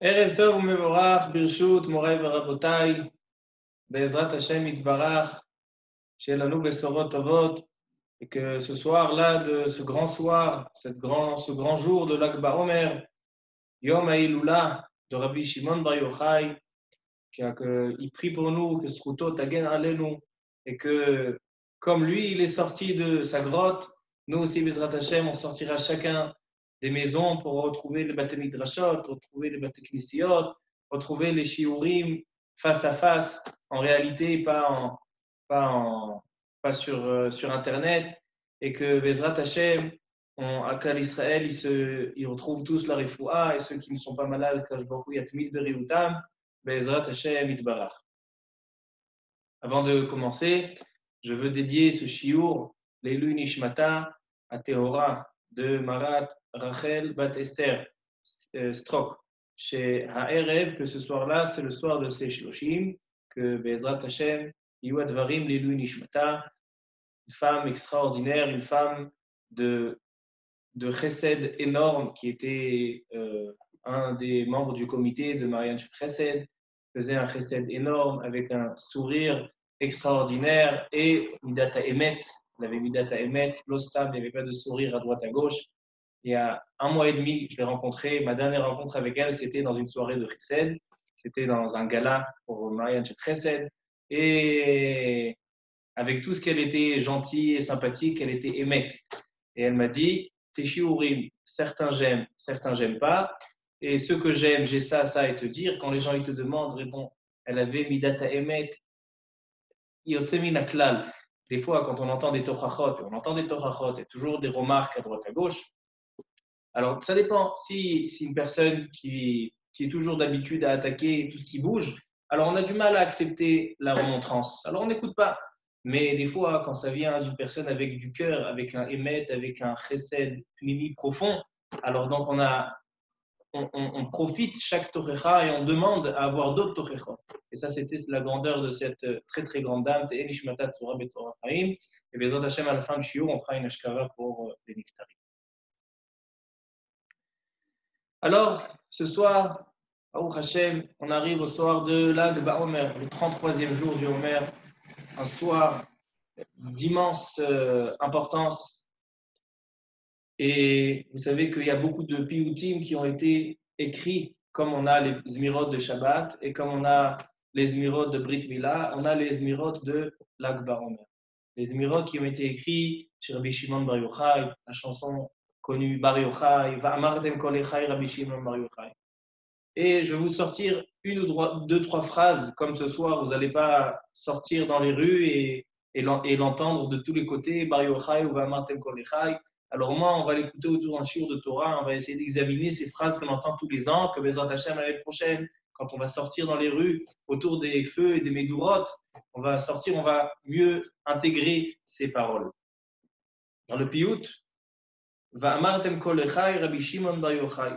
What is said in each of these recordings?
ערב טוב ומבורך, ברשות מוריי ורבותיי, בעזרת Hashem יתברך, שיהיה לנו בשורות טובות, et que ce soir-là, de ce grand soir, ce grand jour de l'Akba Omer, Yom HaIlula de Rabbi Shimon Bar Yochai, qu'il prie pour nous, que Sruto Tagen Alenu, et que comme lui, il est sorti de sa grotte, nous aussi, Bezrat Hashem, on sortira chacun des maisons pour retrouver les Bate Midrashot, retrouver les Bate Knisiot, retrouver les Shiurim face à face, en réalité, pas sur Internet, et que Bezrat Hashem, à Klal Israël, ils retrouvent tous la Refoua, et ceux qui ne sont pas malades, Kadosh Baruch Hu Yatmid Beriutam, Bezrat Hashem Yitbarach. Avant de commencer, je veux dédier ce shiur, Leilu Nishmata, à Tehora de Marat Rachel Bat Esther Strock, chez Ha'erev, que ce soir-là, c'est le soir de ses Shloshim, que Bezrat Hashem, Yua Dvarim Leilu Nishmata, une femme extraordinaire, une femme de chesed énorme, qui était un des membres du comité de mariage chesed, faisait un chesed énorme avec un sourire extraordinaire et midata emet. Il avait midata emet, l'ostam, il n'y avait pas de sourire à droite à gauche. Il y a 1 mois et demi, je l'ai rencontrée. Ma dernière rencontre avec elle, c'était dans une soirée de chesed. C'était dans un gala pour mariage chesed. Et avec tout ce qu'elle était gentille et sympathique, elle était emet. Et elle m'a dit, tes shiurim, certains j'aime pas. Et ce que j'aime, j'ai ça, ça à te dire. Quand les gens ils te demandent, réponds. Elle avait midata emet, yotzemin aklal. Des fois, quand on entend des tochachot, et toujours des remarques à droite à gauche. Alors, ça dépend. Si une personne qui est toujours d'habitude à attaquer tout ce qui bouge, alors on a du mal à accepter la remontrance. Alors, on n'écoute pas. Mais des fois, quand ça vient d'une personne avec du cœur, avec un émet, avec un chesed pnimi profond, alors donc on profite chaque tochecha et on demande à avoir d'autres tochechot. Et ça, c'était la grandeur de cette très très grande dame, Te'enishmatat Tzora Betzora Chaim. Et Bezrat Hashem, à la fin du shiur, on fera une ashkava pour les niftarim. Alors, ce soir, Baruch Hashem, on arrive au soir de l'Ag Ba'omer, le 33e jour du Omer, un soir d'immense importance. Et vous savez qu'il y a beaucoup de piyutim qui ont été écrits, comme on a les Zmirot de Shabbat et comme on a les Zmirot de Brit Mila, on a les Zmirot de l'Ag Ba'omer. Les Zmirot qui ont été écrits sur Rabbi Shimon Bar Yochai, la chanson connue Bar Yochai, Va'amartem kol echai Rabbi Shimon Bar Yochai. Et je vais vous sortir une ou deux, trois phrases, comme ce soir, vous n'allez pas sortir dans les rues et l'entendre de tous les côtés, Bar Yochai ou Va'amartem kol echai. Alors moi, on va l'écouter autour d'un shiur de Torah, on va essayer d'examiner ces phrases qu'on entend tous les ans, que Bezrat Hashem l'année prochaine, quand on va sortir dans les rues, autour des feux et des médourotes, on va sortir, on va mieux intégrer ces paroles. Dans le piyut, Va'amartem kol echai Rabbi Shimon Bar Yochai.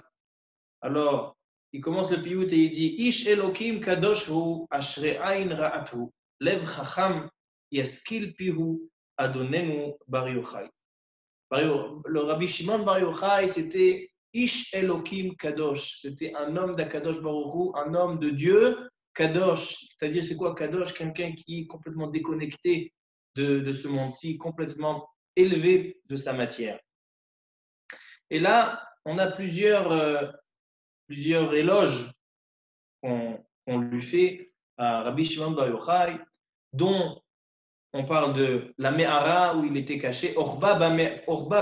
Alors, il commence le piyut et il dit Ish Elokim kadosh hu ashre ain ra'atu lev chacham yaskil pihu adonenu Bar Yochai. Le Rabbi Shimon Bar Yochai, c'était Ish Elokim Kadosh. C'était un homme d'Akadosh Baruch Hu, un homme de Dieu, Kadosh. C'est-à-dire, c'est quoi Kadosh? Quelqu'un qui est complètement déconnecté de ce monde-ci, complètement élevé de sa matière. Et là, on a plusieurs éloges qu'on lui fait à Rabbi Shimon Bar Yochai, dont on parle de la Me'ara où il était caché. Orba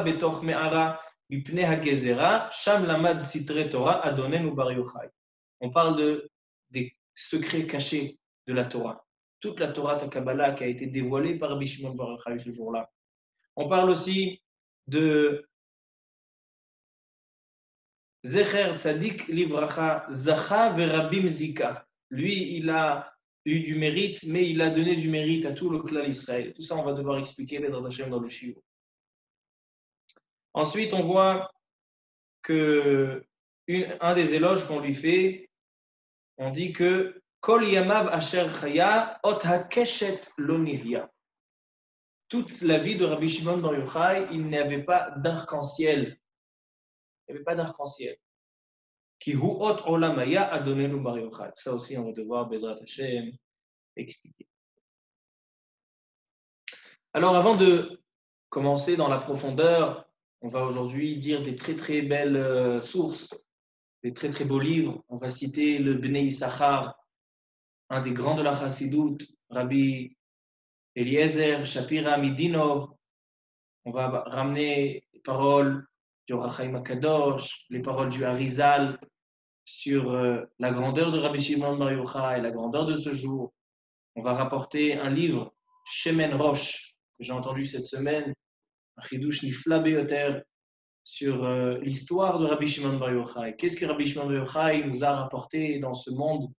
betoch Me'ara bipnei hagezera sham lamad sitre Torah adonenu Bar Yochai. On parle des secrets cachés de la Torah. Toute la Torah ta Kabbalah qui a été dévoilée par Rabbi Shimon Bar Yochai ce jour-là. On parle aussi de Zecher Tzadik Livracha Zacha Verabim Zika. Lui, il a eu du mérite, mais il a donné du mérite à tout le clan d'Israël. Tout ça, on va devoir expliquer les Hashem dans le shiur. Ensuite, on voit que un des éloges qu'on lui fait, on dit que Kol Yamav Asher Chaya Ot HaKeshet Lo Nihya. Toute la vie de Rabbi Shimon Bar Yochai, il n'y avait pas d'arc-en-ciel. Il n'y avait pas d'arc-en-ciel. Ki hu ot olamaya adonenu bar yochai. Ça aussi, on va devoir, Bezrat Hashem, expliquer. Alors, avant de commencer dans la profondeur, on va aujourd'hui dire des très très belles sources, des très très beaux livres. On va citer le Bnei Issachar, un des grands de la Chassidoute, Rabbi Eliezer Shapira Midinov. On va ramener les paroles du Ohr HaChaim HaKadosh, les paroles du Harizal sur la grandeur de Rabbi Shimon Bar Yochai et la grandeur de ce jour. On va rapporter un livre, Shemen Rosh, que j'ai entendu cette semaine, un Chidush Nifla Beyoter, sur l'histoire de Rabbi Shimon Bar Yochai. Qu'est-ce que Rabbi Shimon Bar Yochai nous a rapporté dans ce monde?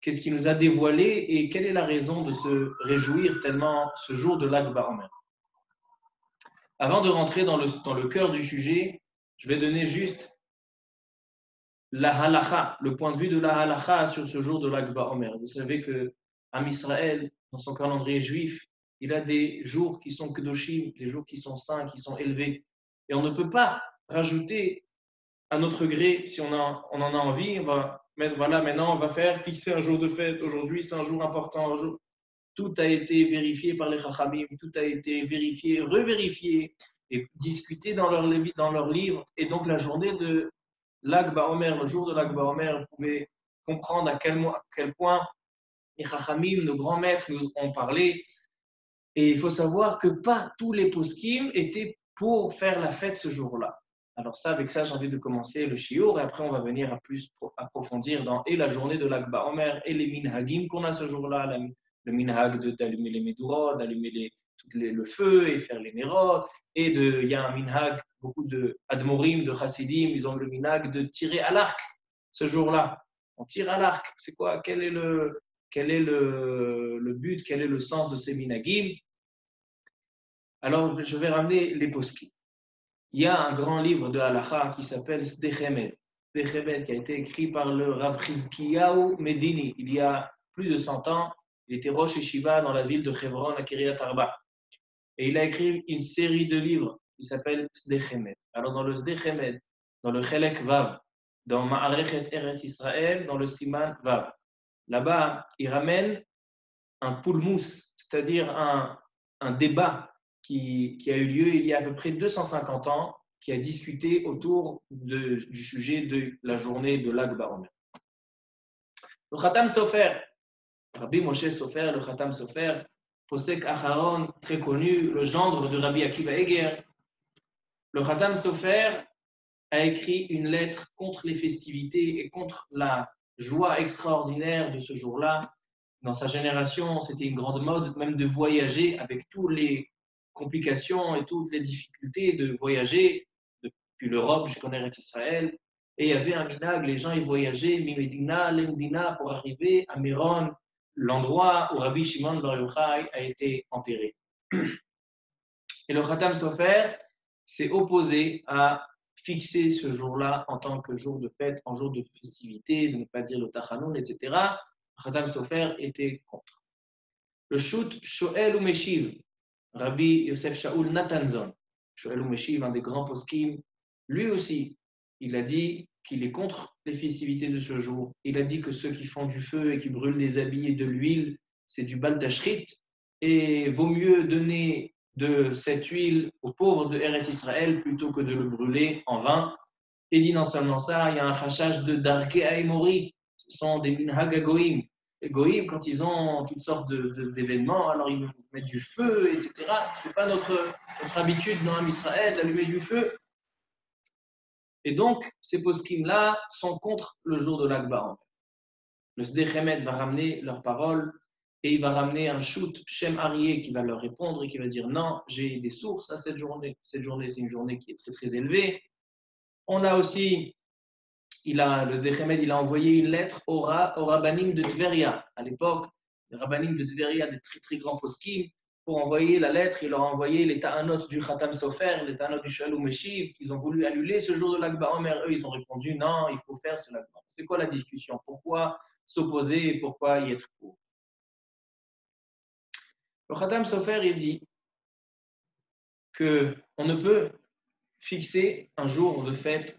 Qu'est-ce qu'il nous a dévoilé et quelle est la raison de se réjouir tellement ce jour de Lag BaOmer? Avant de rentrer dans le cœur du sujet, je vais donner juste la halacha, le point de vue de la halacha sur ce jour de Lag BaOmer. Vous savez que Am Israël, dans son calendrier juif, il a des jours qui sont kedoshim, des jours qui sont saints, qui sont élevés. Et on ne peut pas rajouter à notre gré, si on en a envie, on va mettre, voilà, maintenant on va fixer un jour de fête. Aujourd'hui, c'est un jour important. Tout a été vérifié par les Chachamim, tout a été vérifié, revérifié et discuté dans leur livre. Et donc la journée de Lag BaOmer, le jour de Lag BaOmer, vous pouvez comprendre à quel point les Chachamim, nos grands maîtres, nous ont parlé. Et il faut savoir que pas tous les poskim étaient pour faire la fête ce jour-là. Alors ça, avec ça, j'ai envie de commencer le shiur et après on va venir à plus approfondir dans et la journée de Lag BaOmer et les minhagim qu'on a ce jour-là, le minhag d'allumer les médurot, d'allumer le feu et faire les nerot, et il y a un minhag, beaucoup de admorim, de chassidim, ils ont le minhag de tirer à l'arc ce jour-là. On tire à l'arc, c'est quoi? Quel est le but, quel est le sens de ces minhagim? Alors, je vais ramener les poskim. Il y a un grand livre de halacha qui s'appelle Sdechemed. Sdechemed, qui a été écrit par le Rav Chizkiyahu Medini il y a plus de 100 ans. Il était Rosh Yeshiva dans la ville de Hebron, à Kiryat Arba. Et il a écrit une série de livres qui s'appelle Sdechemed. Alors, dans le Sdechemed, dans le Chelek Vav, dans Ma'arechet Eretz Israël, dans le Siman Vav, là-bas, il ramène un pulmus, c'est-à-dire un débat qui a eu lieu il y a à peu près 250 ans, qui a discuté autour du sujet de la journée de Lag BaOmer. Le Khatam Sofer, Rabbi Moshe Sofer, le Khatam Sofer, Posek Acharon, très connu, le gendre de Rabbi Akiva Eger. Le Khatam Sofer a écrit une lettre contre les festivités et contre la joie extraordinaire de ce jour-là. Dans sa génération, c'était une grande mode même de voyager avec toutes les complications et toutes les difficultés de voyager depuis l'Europe jusqu'en Eretz Israël. Et il y avait un minhag, les gens ils voyageaient mi-Medina, l'Emdina pour arriver à Méron, l'endroit où Rabbi Shimon Bar Yochai a été enterré. Et le Khatam Sofer s'est opposé à fixer ce jour-là en tant que jour de fête, en jour de festivité, de ne pas dire le Tachanoun, etc. Le Khatam Sofer était contre. Le Shoot Shoel ou Meshiv, Rabbi Yosef Shaul Natanzon, Shoel ou Meshiv, un des grands poskim, lui aussi, il a dit qu'il est contre les festivités de ce jour. Il a dit que ceux qui font du feu et qui brûlent des habits et de l'huile, c'est du Bal Tashrit, et vaut mieux donner de cette huile aux pauvres de Eretz Israël plutôt que de le brûler en vain. Et dit non seulement ça, il y a un chachage de Darke Aimori, ce sont des minhag agoïm. Les goïm, quand ils ont toutes sortes d'événements, alors ils mettent du feu, etc. Ce n'est pas notre habitude dans Israël d'allumer du feu. Et donc, ces poskim-là sont contre le jour de Lag BaOmer. Le Sdechemed va ramener leurs paroles et il va ramener un shoot, Shem Arié, qui va leur répondre et qui va dire non, j'ai des sources à cette journée. Cette journée, c'est une journée qui est très très élevée. On a aussi, le Sdechemed, il a envoyé une lettre au Rabbanim de Tveria. À l'époque, les Rabbanim de Tveria, des très très grands poskim, pour envoyer la lettre, il leur a envoyé les ta'anot du Khatam Sofer, les ta'anot du Shoel ou Meshiv, qu'ils ont voulu annuler ce jour de Lag BaOmer. Eux, ils ont répondu non, il faut faire ce Lag BaOmer. C'est quoi la discussion? Pourquoi s'opposer et pourquoi y être pour? Le Khatam Sofer, il dit qu'on ne peut fixer un jour de fête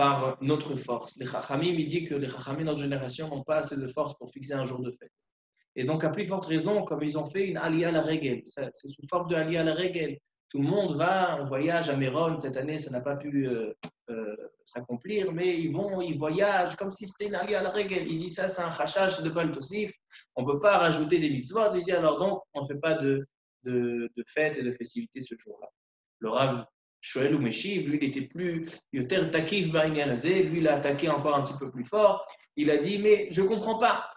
par notre force. Les Chachamim, il dit que les Chachamim, notre génération, n'ont pas assez de force pour fixer un jour de fête. Et donc, à plus forte raison, comme ils ont fait une Aliyah à la Regel, c'est sous forme de Aliyah à la Regel. Tout le monde va en voyage à Méron. Cette année, ça n'a pas pu s'accomplir, mais ils voyagent comme si c'était une Aliyah à la Regel. Il dit ça, c'est un chachach, c'est de Baal Tosif. On ne peut pas rajouter des mitzvot. Il dit alors donc, on ne fait pas de fête et de festivité ce jour-là. Le Rav Shoel ou Meshiv, lui, il était plus Yoter Takif Ba'inyan Hazeh. Lui, il a attaqué encore un petit peu plus fort. Il a dit, mais je ne comprends pas.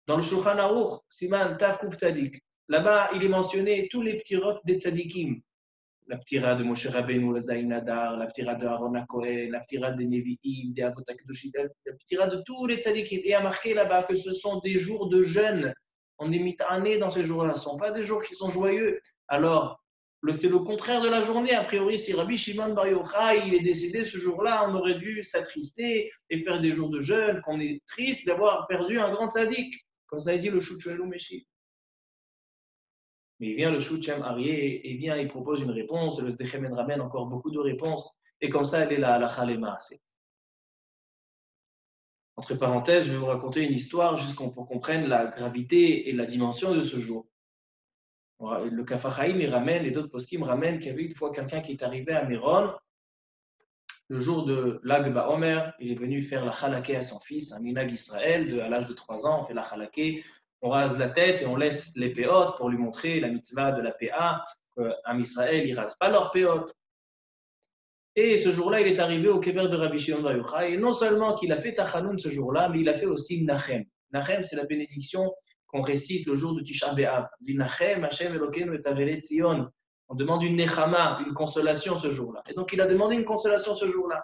Dans le Shulchan Aruch, Siman Tav Kuf Tzadik, là-bas, il est mentionné tous les petits rocs des tzadikim. La ptira de Moshe Rabbeinu, la Zainadar, la ptira de Aaron HaKohen, la ptira des Nevi'im, des Avot HaKadoshim, la ptira de tous les tzadikim. Et il y a marqué là-bas que ce sont des jours de jeûne. On est mit'ané dans ces jours-là. Ce ne sont pas des jours qui sont joyeux. Alors, c'est le contraire de la journée. A priori, si Rabbi Shimon Bar Yochai il est décédé ce jour-là, on aurait dû s'attrister et faire des jours de jeûne, qu'on est triste d'avoir perdu un grand tzaddik. Comme ça, il dit le Shouchelou Meshi. Mais il vient le Shouchem Arié et vient, il propose une réponse, et le Sdechem ramène encore beaucoup de réponses, et comme ça, elle est la halakha lema. Entre parenthèses, je vais vous raconter une histoire juste pour qu'on comprenne la gravité et la dimension de ce jour. Le Kafachaïm, il ramène, et d'autres poskim ramènent qu'il y avait une fois quelqu'un qui est arrivé à Méron, le jour de l'Ag Ba'omer, il est venu faire la chalaké à son fils, un minag Israël, à l'âge de 3 ans, on fait la chalaké, on rase la tête et on laisse les péotes pour lui montrer la mitzvah de la PA, qu'en Israël, ils ne rasent pas leurs péotes. Et ce jour-là, il est arrivé au kever de Rabbi Shimon Bar Yochai, et non seulement qu'il a fait Tachanoun ce jour-là, mais il a fait aussi Nachem. Nachem, c'est la bénédiction qu'on récite le jour de Tisha B'Av. On dit Nachem, Hashem Elokeinu et Avelet Tzion. On demande une nechama, une consolation ce jour-là. Et donc, il a demandé une consolation ce jour-là.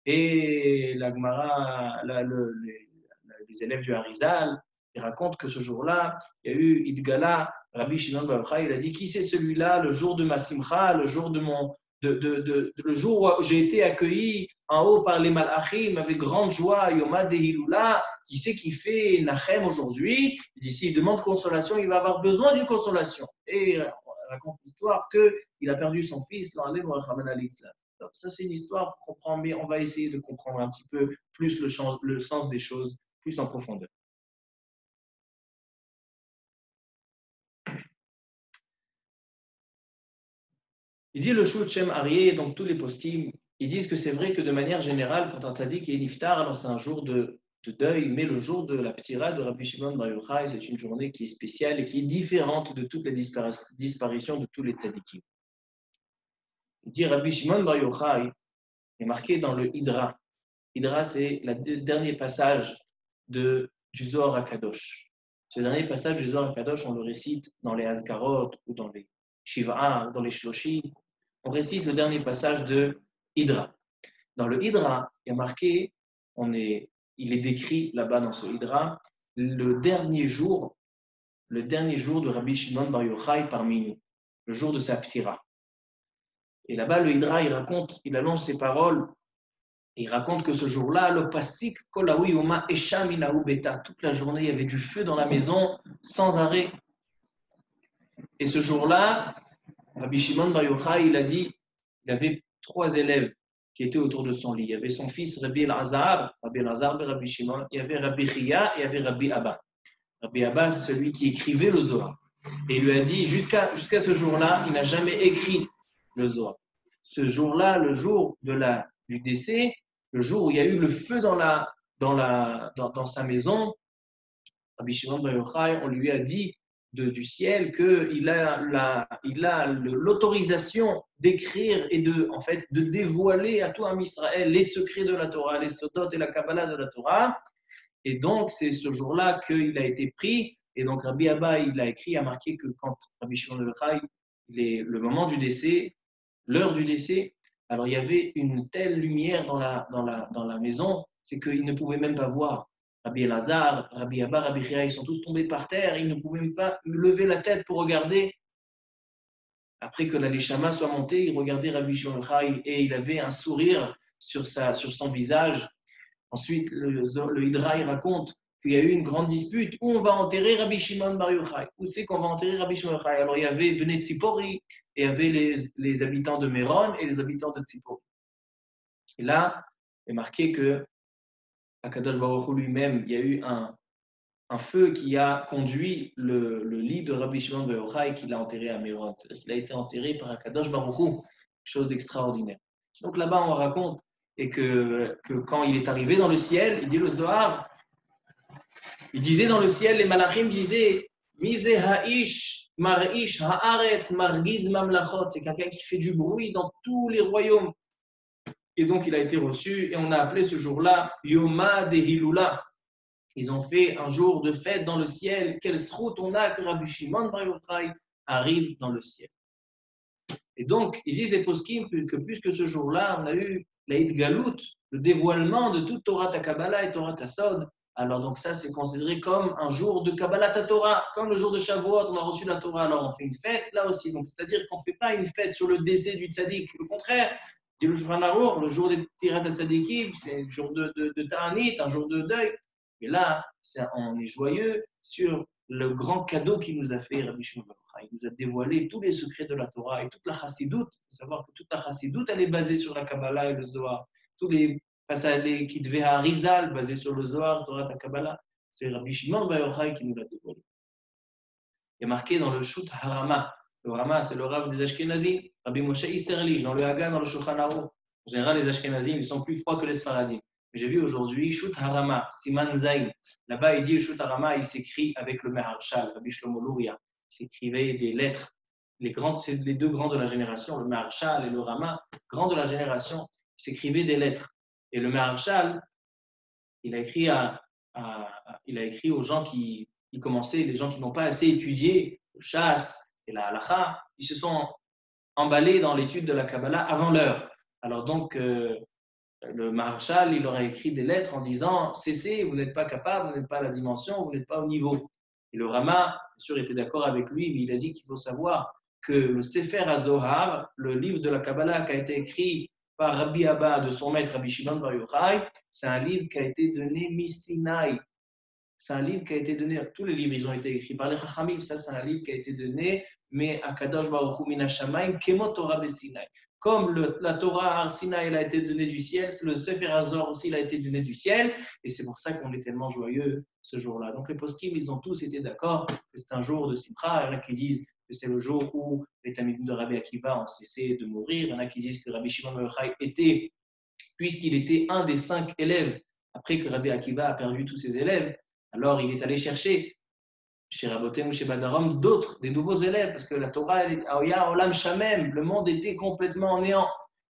Et la Gemara, les élèves du Harizal, ils racontent que ce jour-là, il y a eu Idgala, Rabbi Shimon Bar Yochai, il a dit, qui c'est celui-là, le jour de ma simcha, le jour de mon... le jour où j'ai été accueilli en haut par les malachim avec grande joie, Yoma de Hilula, qui sait qui fait Nachem aujourd'hui, il dit s'il demande consolation, il va avoir besoin d'une consolation. Et on raconte l'histoire qu'il a perdu son fils, ça c'est une histoire pour comprendre, mais on va essayer de comprendre un petit peu plus le sens des choses, plus en profondeur. Il dit le Shouchem Arié, donc tous les postim, ils disent que c'est vrai que de manière générale, quand on t'a dit qu'il est niftar, alors c'est un jour de deuil, mais le jour de la ptira de Rabbi Shimon Bar Yochai, c'est une journée qui est spéciale et qui est différente de toutes les disparitions de tous les tzadikim. Il dit Rabbi Shimon Bar Yochai est marqué dans le Hydra. Hydra, c'est le dernier passage du Zohar HaKadosh. Ce dernier passage du Zohar HaKadosh, on le récite dans les Azkarot ou dans les Shiva, dans les Shloshim. On récite le dernier passage de Hydra. Dans le Hydra, il y a marqué, il est décrit là-bas dans ce Hydra, le dernier jour de Rabbi Shimon Bar Yochai parmi nous, le jour de sa ptira. Et là-bas, le Hydra, il allonge ses paroles, et il raconte que ce jour-là, le pasik kolawi uma esham inahu beta, toute la journée, il y avait du feu dans la maison, sans arrêt. Et ce jour-là, Rabbi Shimon Bar Yochai, il a dit, il avait 3 élèves qui étaient autour de son lit. Il y avait son fils Rabbi Elazar et Rabbi Shimon, il y avait Rabbi Chia et il y avait Rabbi Abba. Rabbi Abba, c'est celui qui écrivait le Zohar. Et il lui a dit, jusqu'à ce jour-là, il n'a jamais écrit le Zohar. Ce jour-là, le jour du décès, le jour où il y a eu le feu dans sa maison, Rabbi Shimon Bar Yochai, on lui a dit du ciel qu'il a l'autorisation d'écrire et de dévoiler à tout un Israël les secrets de la Torah, les sodot et la Kabbalah de la Torah. Et donc, c'est ce jour-là qu'il a été pris. Et donc, Rabbi Abba, il a écrit, a marqué que quand Rabbi Shimon Bar Yochai, le moment du décès, l'heure du décès, alors il y avait une telle lumière dans la maison, c'est qu'il ne pouvait même pas voir. Rabbi Elazar, Rabbi Abba, Rabbi Chia, ils sont tous tombés par terre, ils ne pouvaient même pas lever la tête pour regarder. Après que la Neshama soit montée, il regardait Rabbi Shimon Bar Yochai et il avait un sourire sur son visage. Ensuite, le Hydra, il raconte qu'il y a eu une grande dispute. Où on va enterrer Rabbi Shimon Bar Yochai? Où c'est qu'on va enterrer Rabbi Shimon Bar Yochai? Alors, il y avait Bnei Tzipori, et il y avait les habitants de Méron et les habitants de Tzipori. Et là, est marqué que Akadosh Baruch Hu lui-même, il y a eu un feu qui a conduit le lit de Rabbi Shimon Bar Yochai qui l'a enterré à Méron. C'est-à-dire qu'il a été enterré par Akadosh Baruch Hu, chose d'extraordinaire. Donc là-bas, on raconte et que quand il est arrivé dans le ciel, il dit le Zohar, il disait dans le ciel, les malachim disaient Mise ha'ish, mar'ish ha'aretz, margiz mamlachot. C'est quelqu'un qui fait du bruit dans tous les royaumes. Et donc, il a été reçu et on a appelé ce jour-là Yoma de Hilula. Ils ont fait un jour de fête dans le ciel. Quelle srout on a que Rabbi Shimon Bar Yochai arrive dans le ciel. Et donc, ils disent les poskim que puisque ce jour-là, on a eu l'Aïd Galout, le dévoilement de toute Torah ta Kabbalah et Torah ta Sod, alors donc ça, c'est considéré comme un jour de Kabbalah ta Torah, comme le jour de Shavuot, on a reçu la Torah, alors on fait une fête là aussi. Donc, c'est-à-dire qu'on ne fait pas une fête sur le décès du tzaddik. Au contraire, dit le Shulchan Aruch, le jour des Tirat tzaddikim, c'est un jour de Ta'anit, un jour de deuil. Et là, on est joyeux sur le grand cadeau qu'il nous a fait, Rabbi Shimon Bar Yochai. Il nous a dévoilé tous les secrets de la Torah et toute la chassidoute. Il faut savoir que toute la chassidoute, elle est basée sur la Kabbalah et le Zohar. Tous les passages qui devaient à Rizal, basés sur le Zohar, Torah, ta Kabbalah, c'est Rabbi Shimon Bar Yochai qui nous l'a dévoilé. Il est marqué dans le Shut Harama. Le Rama, c'est le Rav des Ashkenazim. Rabbi Moshe Isserlich, dans le Hagan, dans le Shulchan Aruch. En général, les Ashkenazim, ils sont plus froids que les Sfaradim. Mais j'ai vu aujourd'hui Shut Harama, Siman Zayn. Là-bas, il dit Shut Harama, il s'écrit avec le Maharshal, Rabbi Shlomo Luria. Il s'écrivait des lettres. C'est les deux grands de la génération, le Maharshal et le Rama, grands de la génération, il s'écrivait des lettres. Et le Maharshal, il a écrit aux gens qui commençaient, les gens qui n'ont pas assez étudié le chasse et la halakha, ils se sont emballés dans l'étude de la Kabbalah avant l'heure. Alors donc, le Maharshal, il leur a écrit des lettres en disant « Cessez, vous n'êtes pas capable, vous n'êtes pas à la dimension, vous n'êtes pas au niveau ». Et le Rama, bien sûr, était d'accord avec lui, mais il a dit qu'il faut savoir que le Sefer HaZohar, le livre de la Kabbalah qui a été écrit par Rabbi Abba de son maître Rabbi Shimon Bar Yochai, c'est un livre qui a été donné Misinaï. C'est un livre qui a été donné, tous les livres ils ont été écrits par les Chachamim, ça c'est un livre qui a été donné, mais à Kadosh Baruch Hu Min HaShamayim, Kemo Torah Besinaï. Comme la Torah Sinaï elle a été donnée du ciel, le Sefer HaZohar aussi il a été donné du ciel, et c'est pour ça qu'on est tellement joyeux ce jour-là. Donc les poskim, ils ont tous été d'accord que c'est un jour de Simcha. Il y en a qui disent que c'est le jour où les Talmidim de Rabbi Akiva ont cessé de mourir. Il y en a qui disent que Rabbi Shimon Bar Yochai était, puisqu'il était un des 5 élèves, après que Rabbi Akiva a perdu tous ses élèves, alors il est allé chercher chez Rabotem ou chez Badarom d'autres, des nouveaux élèves, parce que la Torah, Olam Shamem, le monde était complètement en néant.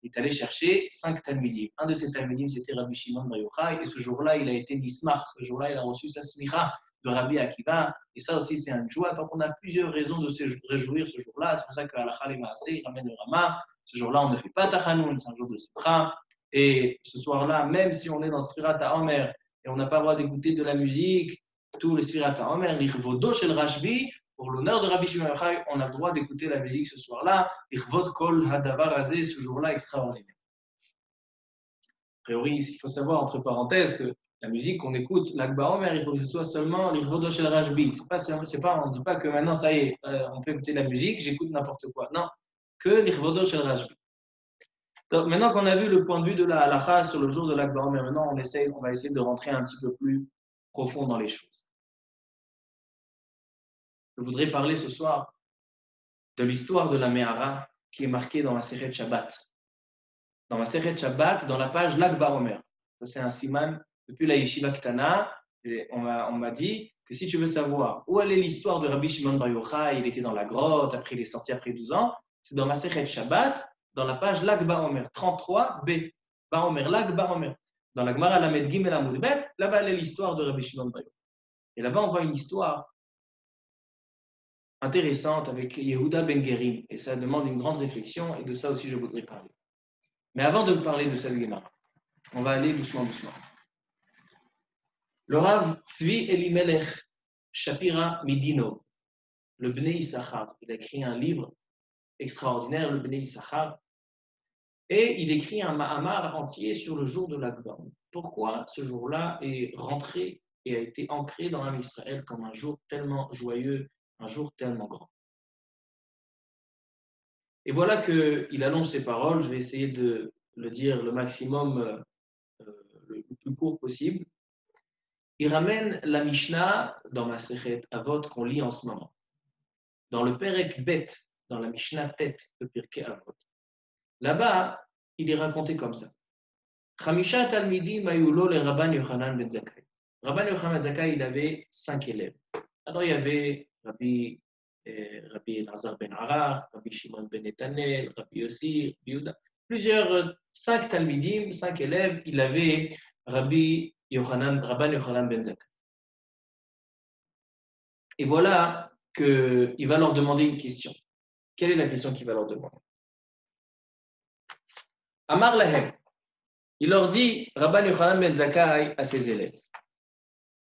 Il est allé chercher 5 Talmidim. Un de ces Talmidim, c'était Rabbi Shimon Bar Yochai, et ce jour-là, il a été nismar. Ce jour-là, il a reçu sa smicha de Rabbi Akiva, et ça aussi, c'est une joie. Donc, on a plusieurs raisons de se réjouir ce jour-là. C'est pour ça qu'à la Khalé Maaseh, il ramène le Rama. Ce jour-là, on ne fait pas Tachanoun, c'est un jour de simcha. Et ce soir-là, même si on est dans Sfirat HaOmer, et on n'a pas le droit d'écouter de la musique, tous les Sfirat HaOmer, l'Ichvodo shel Rashbi, pour l'honneur de Rabbi Shimon Bar Yochai, on a le droit d'écouter la musique ce soir-là, l'Ichvod Kol Hadavar Hazeh, ce jour-là extraordinaire. A priori, il faut savoir, entre parenthèses, que la musique qu'on écoute, l'Akba Omer, il faut que ce soit seulement l'Ichvodo shel Rashbi. On ne dit pas que maintenant, ça y est, on peut écouter la musique, j'écoute n'importe quoi. Non, que l'Ichvodo shel Rashbi. Donc, maintenant qu'on a vu le point de vue de la halakha sur le jour de l'Akba Omer, maintenant on va essayer de rentrer un petit peu plus profond dans les choses. Je voudrais parler ce soir de l'histoire de la Mehara qui est marquée dans la Seret Shabbat. Dans la Seret Shabbat, dans la page l'Akba Omer. C'est un siman depuis la Yeshiva Ktana. On m'a dit que si tu veux savoir où est l'histoire de Rabbi Shimon Bar Yochai, il était dans la grotte, après il est sorti après 12 ans, c'est dans la Seret Shabbat, dans la page l'Akba Omer, 33b. Ba Omer, l'Akba Omer. Dans la Gemara Lamed Gimel Amud Bet, là-bas elle est l'histoire de Rabbi Shimon Bar Yochai. Et là-bas on voit une histoire intéressante avec Yehuda Ben Gerim, et ça demande une grande réflexion, et de ça aussi je voudrais parler. Mais avant de parler de cette Gemara, on va aller doucement. Le Rav Tzvi Elimelech Shapira Midinov, le Bnei Issachar, il a écrit un livre extraordinaire, le Bnei Issachar, et il écrit un Mahamar entier sur le jour de l'Akba. Pourquoi ce jour-là est rentré et a été ancré dans l'âme d'Israël comme un jour tellement joyeux, un jour tellement grand. Et voilà qu'il annonce ses paroles, je vais essayer de le dire le maximum plus court possible. Il ramène la Mishnah dans ma Sechet Avot qu'on lit en ce moment. Dans le Perek Bet, dans la Mishnah Tête de Pirkei Avot. Là-bas, il est raconté comme ça. Chamisha Talmidim ayulo le Rabban Yochanan ben Zakkai. Rabban Yochanan ben Zakkai, il avait 5 élèves. Alors il y avait Rabbi Elazar ben Arar, Rabbi Shimon ben Netanel, Rabbi Yossi, Rabbi Yehuda. Plusieurs, 5 Talmidim, 5 élèves, il avait Rabban Yochanan ben Zakkai. Et voilà qu'il va leur demander une question. Quelle est la question qu'il va leur demander? Amar Lahem. Il leur dit, Rabban Yochanan ben Zakkai à ses élèves,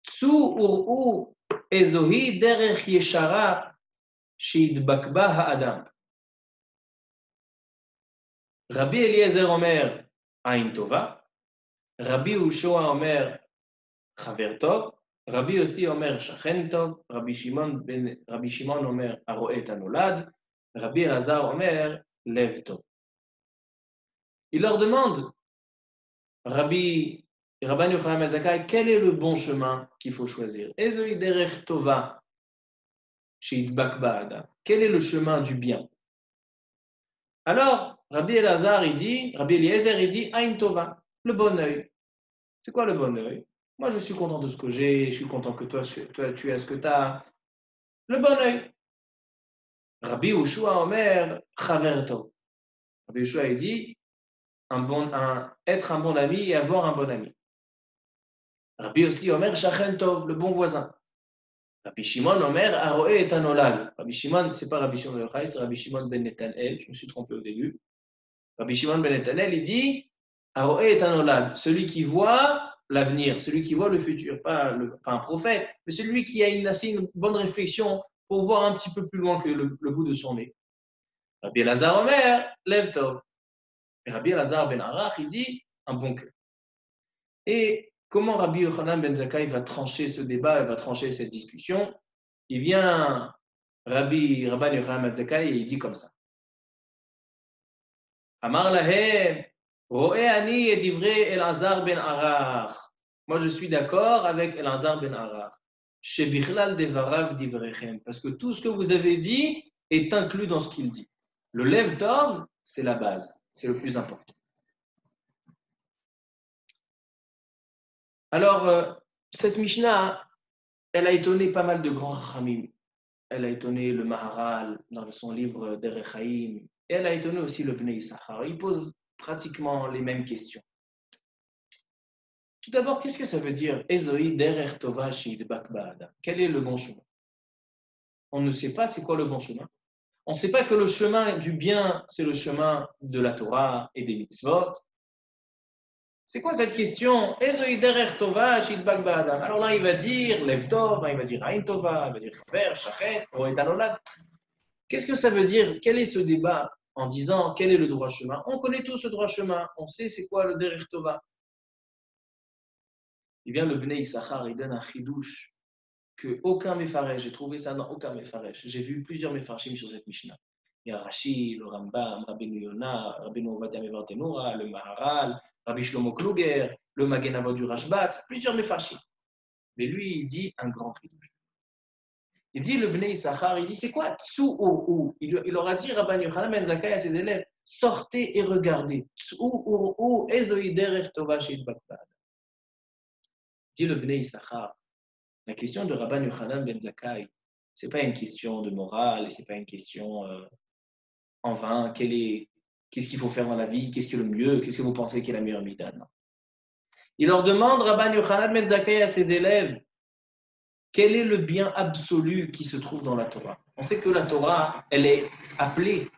Tsu ur'u ezohi derech yeshara sheidbakba ha'adam. Rabbi Eliezer Omer Ain Tova, Rabbi Ushua Omer Chaver Tov, Rabbi aussi Omer Shachen Tov, Rabbi Shimon Omer Aroet Anolad, Rabbi Elazar Omer Lev Tov. Il leur demande, Rabban Yochanan ben Zakkai, quel est le bon chemin qu'il faut choisir? Ezohi derech tova sheidbak ba'adam. Quel est le chemin du bien? Alors, Rabbi Eliezer, il dit, Ain Tova, le bon œil. C'est quoi le bon œil? Moi, je suis content de ce que j'ai, je suis content que toi tu as ce que tu as. Le bon œil. Rabbi Ushua Omer, Chaver Tov. Rabbi Ushua, il dit, être un bon ami et avoir un bon ami. Rabbi aussi Omer, Shachen Tov, le bon voisin. Rabbi Shimon Omer, Aroe et Anolal. Rabbi Shimon, c'est pas Rabbi Shimon ben Yochai, c'est Rabbi Shimon ben Netanel, je me suis trompé au début. Rabbi Shimon ben Netanel, il dit Aroe et Anolad, celui qui voit l'avenir, celui qui voit le futur, pas un prophète, mais celui qui a une bonne réflexion pour voir un petit peu plus loin que le bout de son nez. Rabbi Elazar Omer, Lev Tov. Et Rabbi Elazar ben Arach, il dit un bon cœur. Et comment Rabbi Yochanan ben Zakkai va trancher ce débat, va trancher cette discussion? Il vient, Rabban Yochanan ben Zakkai, et il dit comme ça. Amar lahem, ro'e ani et divrei Elazar ben Arar. Moi, je suis d'accord avec Elazar ben Arar. Shebichlal devarav divrechem. Parce que tout ce que vous avez dit est inclus dans ce qu'il dit. Le Lev Tov, c'est la base, c'est le plus important. Alors, cette Mishnah, elle a étonné pas mal de grands Chachamim. Elle a étonné le Maharal dans son livre Derech Chaim. Et elle a étonné aussi le Bnei Issachar. Il pose pratiquement les mêmes questions. Tout d'abord, qu'est-ce que ça veut dire Ezoi derech tova sheidbak ba'adam? Quel est le bon chemin? On ne sait pas c'est quoi le bon chemin. On ne sait pas que le chemin du bien, c'est le chemin de la Torah et des mitzvot. C'est quoi cette question? Ezoi derech tova sheidbak ba'adam. Alors là, il va dire Lev Tov, il va dire Ain Tova, il va dire Chaver, Shachet, Roet Anolad. Qu'est-ce que ça veut dire? Quel est ce débat en disant quel est le droit chemin? On connaît tous le droit chemin, on sait c'est quoi le derech tova. Il vient le Bnei Issachar, il donne un chidouche que aucun mefaresh, j'ai trouvé ça dans aucun mefaresh. J'ai vu plusieurs mefarshim sur cette Mishnah. Il y a Rashi, le Rambam, Rabbeinu Yonah, Rabbeinu Ovadia Mevartenura, le Maharal, Rabbi Shlomo Kluger, le Magen Avot du Rashbat, plusieurs mefarshim. Mais lui, il dit un grand chidouche. Il dit le Bnei Issachar, il dit c'est quoi Tsu Ur'u? Il aura dit Rabban Yochanan ben Zakkai à ses élèves, sortez et regardez. Tsu Ur'u ezoi derech tova sheidbak ba'adam. Dit le Bnei Issachar, la question de Rabban Yochanan ben Zakkai, ce n'est pas une question de morale, ce n'est pas une question en vain, qu'est-ce qu'il faut faire dans la vie, qu'est-ce qui est le mieux, qu'est-ce que vous pensez qui est la meilleure mida. Non. Il leur demande, Rabban Yochanan ben Zakkai à ses élèves, quel est le bien absolu qui se trouve dans la Torah? On sait que la Torah, elle est appelée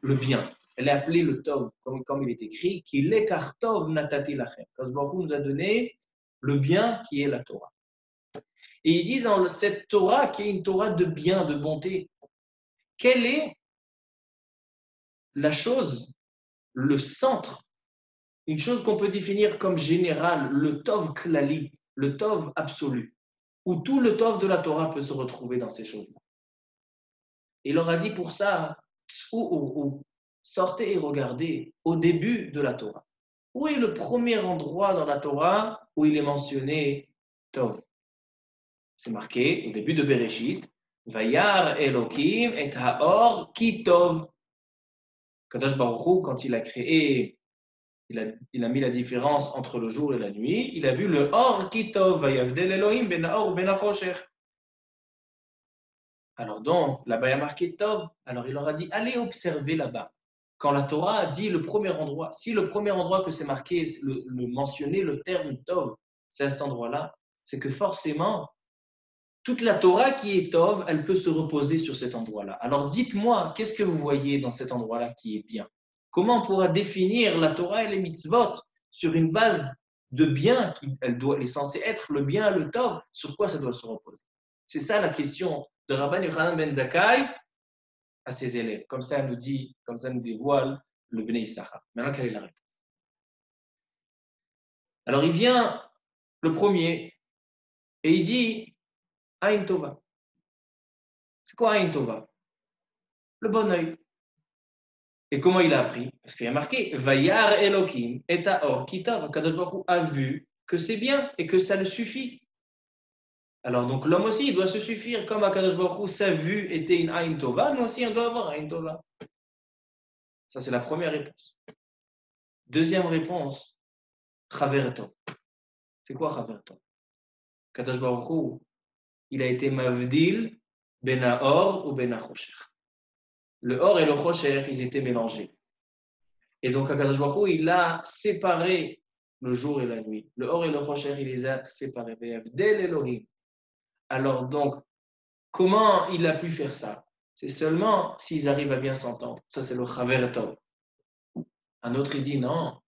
le bien, elle est appelée le Tov, comme il est écrit, qu'il est car Tov natati lachem. Baruch Hu nous a donné le bien qui est la Torah. Et il dit dans cette Torah, qui est une Torah de bien, de bonté, quelle est la chose, le centre, une chose qu'on peut définir comme générale, le Tov klali, le Tov absolu, où tout le Tov de la Torah peut se retrouver dans ces choses-là. Il leur a dit pour ça, sortez et regardez au début de la Torah. Où est le premier endroit dans la Torah où il est mentionné Tov. C'est marqué au début de Bereshit, Vayar Elohim et Haor ki Tov. Kadosh Baruch Hu, quand il a créé, il a mis la différence entre le jour et la nuit, il a vu le Or ki Tov, Vayavdel Elohim ben Haor ben Achosher. Alors donc, là-bas il y a marqué Tov, alors il leur a dit, allez observer là-bas. Quand la Torah a dit le premier endroit, si le premier endroit que c'est marqué, mentionner le terme Tov, c'est à cet endroit-là, c'est que forcément, toute la Torah qui est Tov, elle peut se reposer sur cet endroit-là. Alors dites-moi, qu'est-ce que vous voyez dans cet endroit-là qui est bien? Comment on pourra définir la Torah et les mitzvot sur une base de bien qui elle est censée être le bien, le Tov? Sur quoi ça doit se reposer? C'est ça la question de Rabban Yochanan ben Zakkai à ses élèves. Comme ça, elle nous dit, comme ça, elle nous dévoile le Bnei Issachar. Maintenant, quelle est la réponse? Alors, il vient le premier et il dit Aïn Tova. C'est quoi Aïn Tova? Le bon œil. Et comment il a appris? Parce qu'il y a marqué Vayar Elohim et Aor Kitav. Kadosh Baruch Hu a vu que c'est bien et que ça le suffit. Alors, donc, l'homme aussi, il doit se suffire. Comme Akadosh Baruch Hu, sa vue était une Aïn Tova, nous aussi, on doit avoir Aïn Tova. Ça, c'est la première réponse. Deuxième réponse, Chaver Tov. C'est quoi Chaver Tov? Kadosh Baruch Hu, il a été Mavdil, Ben Or ou Ben Achosher. Le Or et le Chosher, ils étaient mélangés. Et donc, Kadosh Baruch Hu, il a séparé le jour et la nuit. Le Or et le Chosher, il les a séparés. Mavdil Elohim. Alors donc, comment il a pu faire ça? C'est seulement s'ils arrivent à bien s'entendre. Ça, c'est le Chaver Tov. Un autre, il dit non,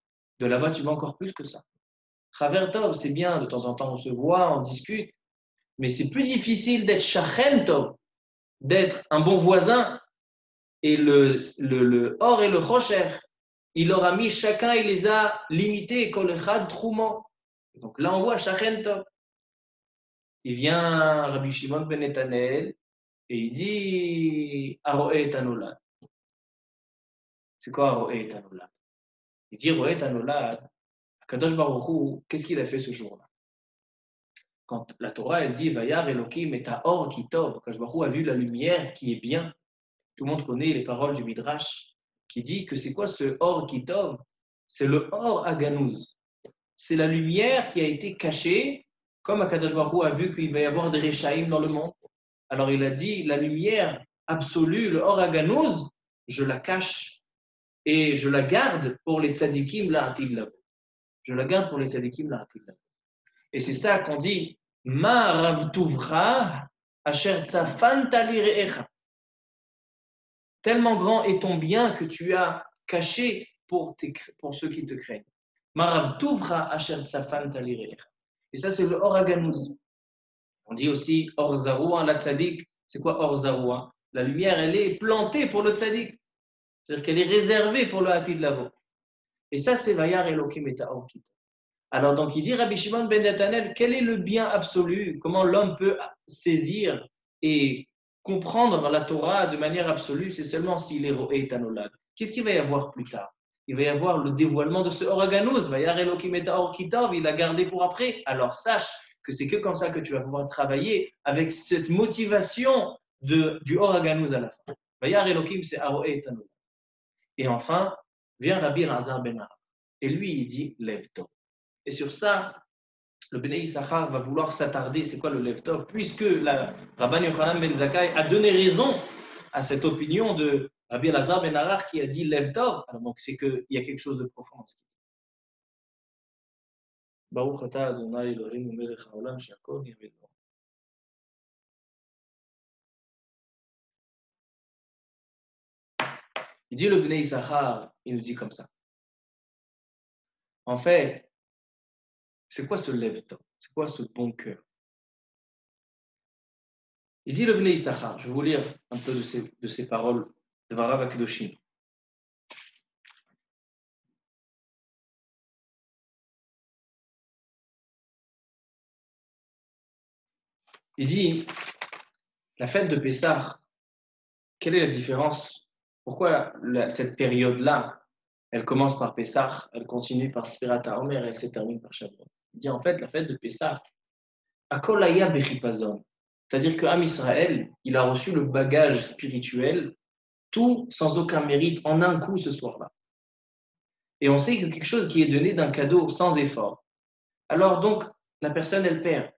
de là-bas, tu vas encore plus que ça. Chaver Tov, c'est bien, de temps en temps, on se voit, on discute, mais c'est plus difficile d'être Shachen Tov, d'être un bon voisin. Et le Or et le Chosher, il leur a mis chacun, il les a limités, Kol Echad Troumo. Donc là, on voit Shachen Tov. Il vient Rabbi Shimon ben Netanel et il dit Aro'e Tanolad. C'est quoi Aro'e Tanolad? Il dit Aro'e Tanolad. Kadosh Baruch Hu, qu'est-ce qu'il a fait ce jour-là? Quand la Torah, elle dit Vayar Elohim et Or ki Tov, Kadosh Baruch Hu a vu la lumière qui est bien. Tout le monde connaît les paroles du Midrash qui dit que c'est quoi ce Or ki Tov? C'est le Or Aganouz. C'est la lumière qui a été cachée, comme Akadosh Baruch Hu a vu qu'il va y avoir des Rechaïm dans le monde. Alors il a dit, la lumière absolue, le Or Aganouz, je la cache et je la garde pour les tzadikim la'atid lavo. Je la garde pour les tzadikim la'atid lavo. Et c'est ça qu'on dit, Ma rav tuvra asher tzafan tali re'echa. Tellement grand est ton bien que tu as caché pour ceux qui te craignent. Ma rav tuvra asher tzafan tali re'echa. Et ça, c'est le Or Aganouz. On dit aussi Or Zaroua, la tzaddik. C'est quoi Or Zaroua? La lumière, elle est plantée pour le tzaddik. C'est-à-dire qu'elle est réservée pour le Hatid Lavo. Et ça, c'est Vayar Elohim et Or ki Tov. Alors, donc, il dit Rabbi Shimon ben Netanel, quel est le bien absolu? Comment l'homme peut saisir et comprendre la Torah de manière absolue? C'est seulement s'il est Ro'é Tanolad. Qu'est-ce qu'il va y avoir plus tard? Il va y avoir le dévoilement de ce Or Aganouz. Vayar Elohim et Or ki Tov, il l'a gardé pour après. Alors, sache que c'est que comme ça que tu vas pouvoir travailler avec cette motivation du Or Aganouz à la fin. Vayar Elohim, c'est Ro'é Tanolad. Et enfin, vient Rabbi Elazar ben Ara. Et lui, il dit Lev Tov. Et sur ça, le Bnei Issachar va vouloir s'attarder. C'est quoi le Lev Tov? Puisque la Rabban Yochanan ben Zakkai a donné raison à cette opinion de Rabbi Elazar ben Ara qui a dit Lev Tov. Alors donc, c'est qu'il y a quelque chose de profond dans ce qu'il dit. Baruch atah Adonai Eloheinu melech haolam she'akol nהיה b'dvaro. Il dit le Bnei Issachar, il nous dit comme ça. En fait, c'est quoi ce Lev Tov? C'est quoi ce bon cœur? Il dit le Bnei Issachar, je vais vous lire un peu de ces paroles de Varav HaKadoshim. Il dit, la fête de Pessah, quelle est la différence? Pourquoi cette période-là, elle commence par Pessah, elle continue par Sfirat HaOmer et elle se termine par Shavuot? Il dit en fait, la fête de Pessah, Akolaya Bechipazon. C'est-à-dire que Am Israël, il a reçu le bagage spirituel, tout sans aucun mérite, en un coup ce soir-là. Et on sait que quelque chose qui est donné d'un cadeau sans effort, alors donc la personne, elle perd.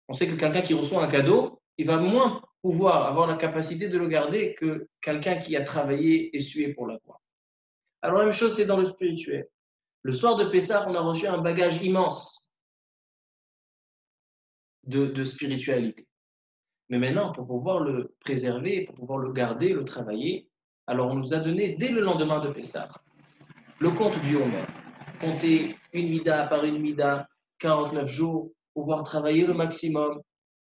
On sait que quelqu'un qui reçoit un cadeau, il va moins pouvoir avoir la capacité de le garder que quelqu'un qui a travaillé et sué pour l'avoir. Alors la même chose, c'est dans le spirituel. Le soir de Pessah, on a reçu un bagage immense de spiritualité. Mais maintenant, pour pouvoir le préserver, pour pouvoir le garder, le travailler, alors on nous a donné dès le lendemain de Pessah le compte du Homer. Compter une mida par une mida, 49 jours, pouvoir travailler le maximum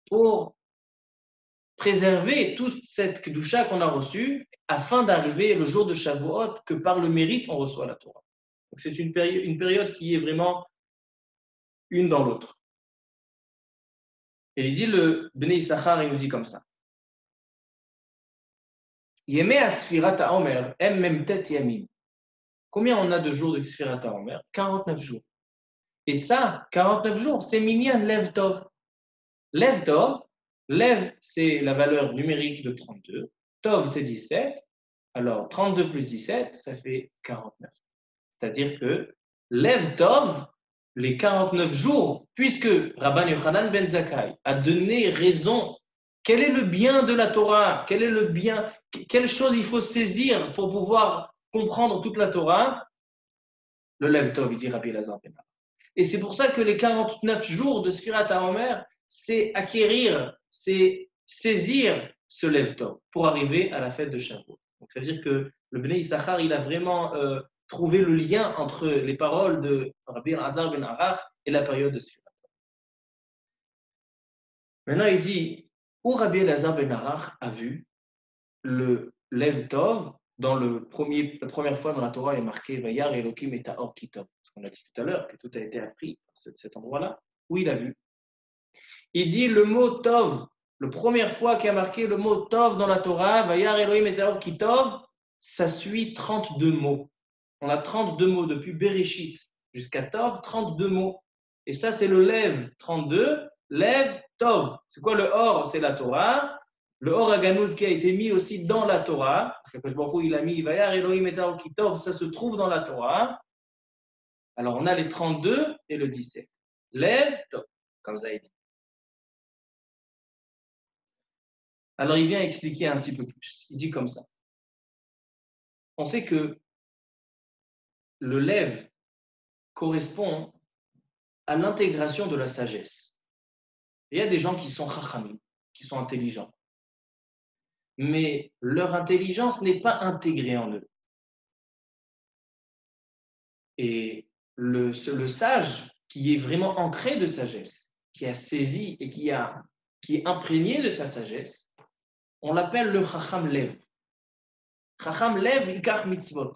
pour préserver toute cette kedusha qu'on a reçue afin d'arriver le jour de Shavuot que par le mérite on reçoit la Torah. Donc c'est une période qui est vraiment une dans l'autre. Et il dit le Bnei Issachar, il nous dit comme ça. Yemei Asfirat HaOmer, Memtet Yamim. Combien on a de jours de Sfirat HaOmer? 49 jours. Et ça, 49 jours, c'est Minyan Lev Tov. Lev Tov, Lev, c'est la valeur numérique de 32. Tov, c'est 17. Alors, 32 plus 17, ça fait 49. C'est-à-dire que Lev Tov, les 49 jours, puisque Rabban Yochanan ben Zakkai a donné raison, quel est le bien de la Torah? Quel est le bien? Quelle chose il faut saisir pour pouvoir comprendre toute la Torah? Le Lev Tov, il dit Rabbi Elazar ben Arach. Et c'est pour ça que les 49 jours de Sfirat HaOmer, c'est acquérir, c'est saisir ce Lev Tov pour arriver à la fête de Shavuot. Donc, ça veut dire que le Bnei Issachar, il a vraiment trouvé le lien entre les paroles de Rabbi Elazar ben Arach et la période de Sfirat. Maintenant, il dit, où Rabbi Elazar ben Arach a vu le Lev Tov dans la première fois dans la Torah, il est marqué Vayar Elokim et Ta'or Kitov. Parce qu'on a dit tout à l'heure que tout a été appris à cet endroit-là. Où il a vu? Il dit le mot Tov, la première fois qu'il a marqué le mot Tov dans la Torah, Vayar Elohim et Ta'or Kitov, ça suit 32 mots. On a 32 mots depuis Bereshit jusqu'à Tov, 32 mots. Et ça, c'est le Lev 32, Lev Tov. C'est quoi le Or? C'est la Torah. Le Or Aganouz qui a été mis aussi dans la Torah, parce que Baruch Hu, il a mis Vayar Elohim et Ta'or Kitov, ça se trouve dans la Torah. Alors on a les 32 et le 17. Lev Tov, comme ça il dit. Alors il vient expliquer un petit peu plus. Il dit comme ça. On sait que le Lev correspond à l'intégration de la sagesse. Il y a des gens qui sont chachamim, qui sont intelligents. Mais leur intelligence n'est pas intégrée en eux. Et le sage qui est vraiment ancré de sagesse, qui a saisi et qui est imprégné de sa sagesse, on l'appelle le chacham lev. Chacham lev ikach mitzvot.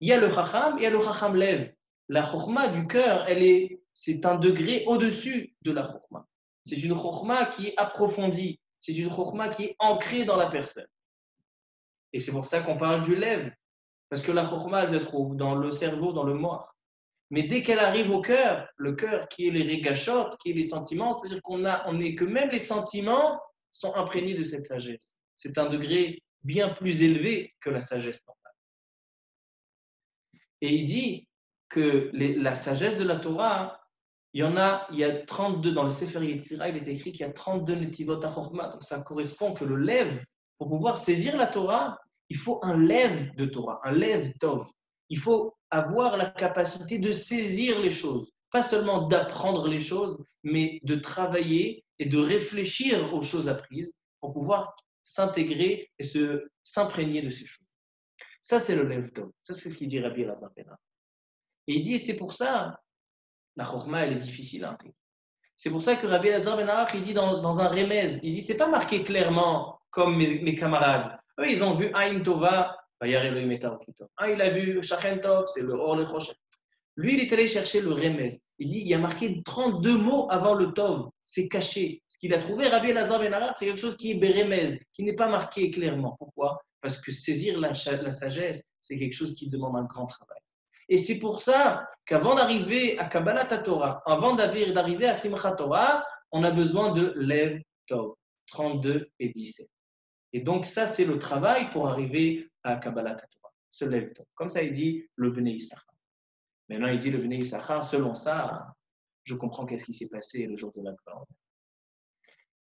Il y a le chacham, il y a le chacham lev. La chokhma du cœur, c'est un degré au-dessus de la chokhma. C'est une chokhma qui est approfondie. C'est une chokhma qui est ancrée dans la personne. Et c'est pour ça qu'on parle du lev. Parce que la chokhma, elle se trouve dans le cerveau, dans le mort. Mais dès qu'elle arrive au cœur, le cœur qui est les régachot, qui est les sentiments, c'est-à-dire que même les sentiments sont imprégnés de cette sagesse. C'est un degré bien plus élevé que la sagesse normale. Et il dit que la sagesse de la Torah, il y a 32, dans le Sefer Yetzira, il est écrit qu'il y a 32 netivot ha-chokhma. Donc ça correspond que le lev, pour pouvoir saisir la Torah, il faut un lev de Torah, un lev tov. Il faut avoir la capacité de saisir les choses, pas seulement d'apprendre les choses, mais de travailler et de réfléchir aux choses apprises pour pouvoir s'intégrer et s'imprégner de ces choses. Ça, c'est le lev tov. Ça, c'est ce qu'il dit Rabbi Elazar ben Arach. Et il dit, c'est pour ça, la chokhma, elle est difficile à intégrer. C'est pour ça que Rabbi Elazar ben Arach, il dit dans un remez, il dit, c'est pas marqué clairement comme mes camarades. Eux, ils ont vu Aïn Tova, il a vu Shachen Tov, c'est le Or le Choshen. Lui, il est allé chercher le remez. Il dit, il y a marqué 32 mots avant le Tov. C'est caché. Ce qu'il a trouvé, Rabbi Elazar ben Arach, c'est quelque chose qui est beremez, qui n'est pas marqué clairement. Pourquoi? Parce que saisir la sagesse, c'est quelque chose qui demande un grand travail. Et c'est pour ça qu'avant d'arriver à Kabbalat Torah, avant d'arriver à Simchat Torah, on a besoin de Lev Tov, 32 et 17. Et donc ça, c'est le travail pour arriver à Kabbalat Torah, ce Lev Tov. Comme ça, il dit le Bnei Issachar. Maintenant, il dit le Bnei Issachar, selon ça, je comprends qu'est-ce qui s'est passé le jour de l'Akba Omer.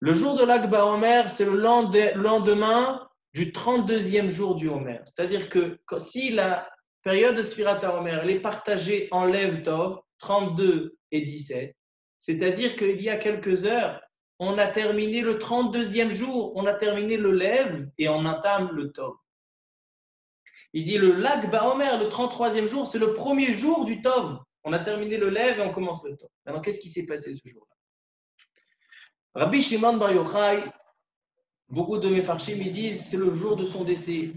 Le jour de l'Akba Omer, c'est le lendemain du 32e jour du Omer. C'est-à-dire que si la période de Sfirat HaOmer est partagée en Lev Tov, 32 et 17, c'est-à-dire qu'il y a quelques heures, on a terminé le 32e jour, on a terminé le Lev et on entame le Tov. Il dit le l'Akba Omer, le 33e jour, c'est le premier jour du Tov. On a terminé le Lev et on commence le Tov. Maintenant, qu'est-ce qui s'est passé ce jour-là? Rabbi Shimon Bar Yochai, beaucoup de Mefarshim, ils disent c'est le jour de son décès.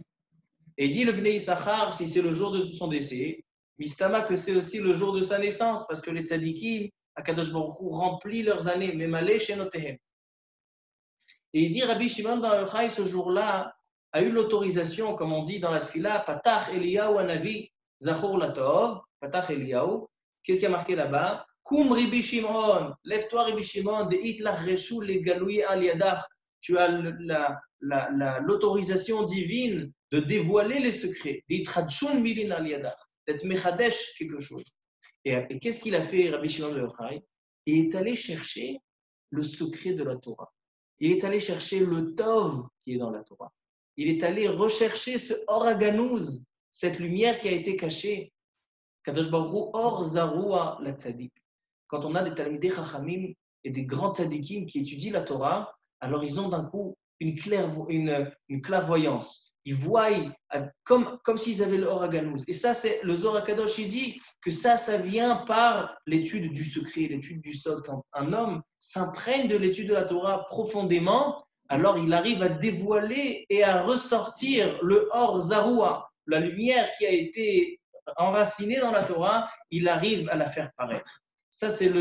Et dit le Bnei Issachar, si c'est le jour de son décès, Mistama que c'est aussi le jour de sa naissance, parce que les tzadikim, Akadosh Baruch Hu, remplit leurs années, Memale Shenotehem. Et il dit Rabbi Shimon Bar Yochai, ce jour-là, a eu l'autorisation, comme on dit dans la Tfila, Patach Eliyahu Anavi, Zachor Latov, Patach Eliyahu. Qu'est-ce qui a marqué là-bas? Kum Rabbi Shimon, lève-toi Rabbi Shimon, Deit lach reshu le galoui al yadach. Tu as l'autorisation divine de dévoiler les secrets, Deit radshun milin al yadach, d'être mechadesh quelque chose. Et qu'est-ce qu'il a fait, Rabbi Shimon Bar Yochai? Il est allé chercher le secret de la Torah. Il est allé chercher le Tov qui est dans la Torah. Il est allé rechercher ce Or Haganouz, cette lumière qui a été cachée. Kadosh Baruch Hu, Or Zarua la Tzadik. Quand on a des Talmidei Chachamim et des grands tzadikim qui étudient la Torah, alors ils ont d'un coup une clairvoyance. Ils voient comme s'ils avaient le Or Haganouz. Et ça, c'est le Zohar HaKadosh, il dit que ça vient par l'étude du secret, l'étude du Sod. Quand un homme s'imprègne de l'étude de la Torah profondément, alors il arrive à dévoiler et à ressortir le Or Zarua, la lumière qui a été enracinée dans la Torah, il arrive à la faire paraître. Ça, c'est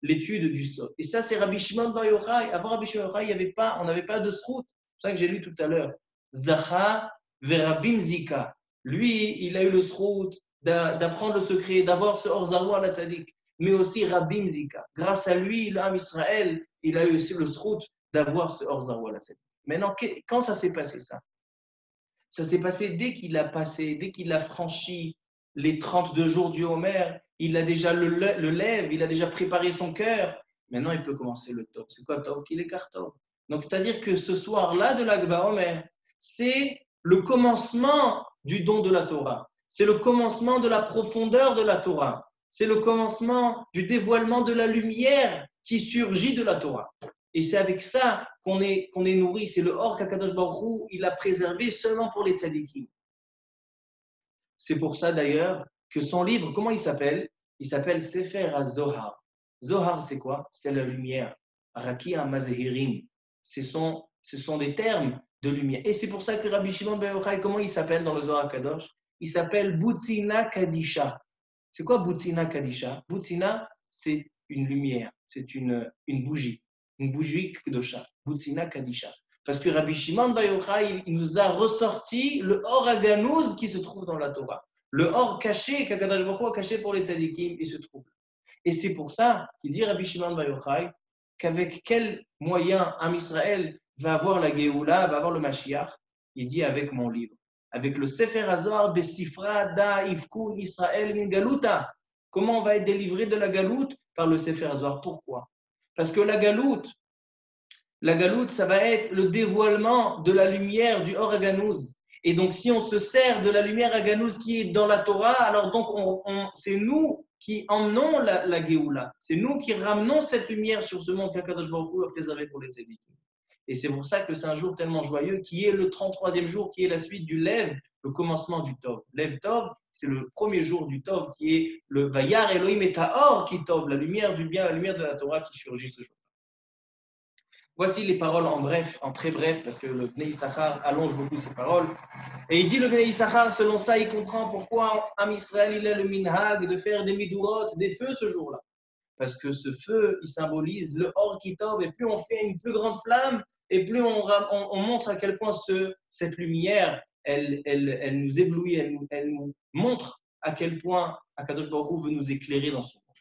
l'étude du Sod. Et ça, c'est Rabbi Shimon Bar Yochai. Avant Rabbi Shimon Bar Yochai, on n'avait pas de srout. C'est ça que j'ai lu tout à l'heure. Zacha verabim zika. Lui, il a eu le srout d'apprendre le secret, d'avoir ce Or Zarua la Tzadik. Mais aussi Rabim zika. Grâce à lui, l'âme Israël, il a eu aussi le srout d'avoir ce Or Zarua la Tzadik. Maintenant, quand ça s'est passé ça? Ça s'est passé dès qu'il a franchi les 32 jours du Homer, il a déjà le lève, il a déjà préparé son cœur. Maintenant, il peut commencer le Tov. C'est quoi Tov? Qu'il écarte Tov. Donc, c'est-à-dire que ce soir-là de l'Akba Omer, c'est le commencement du don de la Torah. C'est le commencement de la profondeur de la Torah. C'est le commencement du dévoilement de la lumière qui surgit de la Torah. Et c'est avec ça qu'on est nourri. C'est le Or qu'Akadosh Baruch Hu, il a préservé seulement pour les tzadikim. C'est pour ça d'ailleurs que son livre, comment il s'appelle? Il s'appelle Sefer HaZohar. Zohar, c'est quoi? C'est la lumière. Raki HaMazehirim. Ce sont des termes de lumière. Et c'est pour ça que Rabbi Shimon Bar Yochai, comment il s'appelle dans le Zohar Kadosh? Il s'appelle Butzina Kadisha. C'est quoi Butzina Kadisha? Butzina, c'est une lumière, c'est une bougie. Une bougie Kedosha. Butzina Kadisha. Parce que Rabbi Shimon Bar Yochai, il nous a ressorti le Or Haganouz qui se trouve dans la Torah. Le Or caché qu'Akadosh Baruch Hu a caché pour les tzadikim, il se trouve. Et c'est pour ça qu'il dit Rabbi Shimon Bar Yochai qu'avec quel moyen Am Israël va avoir la Géoula, va avoir le Mashiach. Il dit avec mon livre, avec le Sefer HaZohar Besifra Da Ifkun Israël Min Galuta. Comment on va être délivré de la galoute? Par le Sefer HaZohar. Pourquoi? Parce que la galoute, ça va être le dévoilement de la lumière du Or Haganouz. Et donc, si on se sert de la lumière Haganouz qui est dans la Torah, alors donc c'est nous qui emmenons la Géoula. C'est nous qui ramenons cette lumière sur ce monde qu'Akadosh Baruch Hu a préservé pour les tzadikim. Et c'est pour ça que c'est un jour tellement joyeux, qui est le 33e jour, qui est la suite du Lev, le commencement du Tov. Lev Tov, c'est le premier jour du Tov, qui est le Vayar Elohim et Ta'or qui Tov, la lumière du bien, la lumière de la Torah qui surgit ce jour. Voici les paroles en très bref, parce que le Bnei Issachar allonge beaucoup ses paroles. Et il dit le Bnei Issachar, selon ça, il comprend pourquoi Am Israël, il a le minhag de faire des midurot, des feux ce jour-là. Parce que ce feu, il symbolise le Or qui tombe, et plus on fait une plus grande flamme, et plus on montre à quel point cette lumière, elle nous éblouit, elle nous montre à quel point Akadosh Baruch Hu veut nous éclairer dans son monde.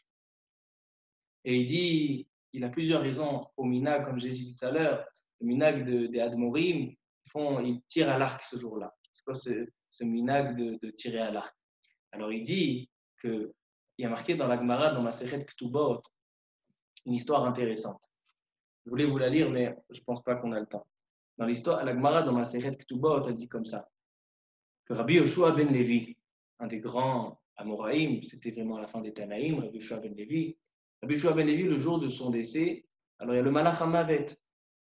Et il dit, il a plusieurs raisons au minag, comme j'ai dit tout à l'heure, le minag des Admorim, ils tirent à l'arc ce jour-là. C'est quoi ce minag de tirer à l'arc? Alors il dit qu'il y a marqué dans la Gemara, dans Masechet Ketubot, une histoire intéressante. Je voulais vous la lire, mais je ne pense pas qu'on a le temps. Dans l'histoire, la Gemara, dans Masechet Ketubot, elle dit comme ça, que Rabbi Yoshua ben Levi, un des grands Amoraïm, c'était vraiment la fin des Tanaïm, Rabbi Yoshua ben Levi, le jour de son décès, alors il y a le Malach HaMavet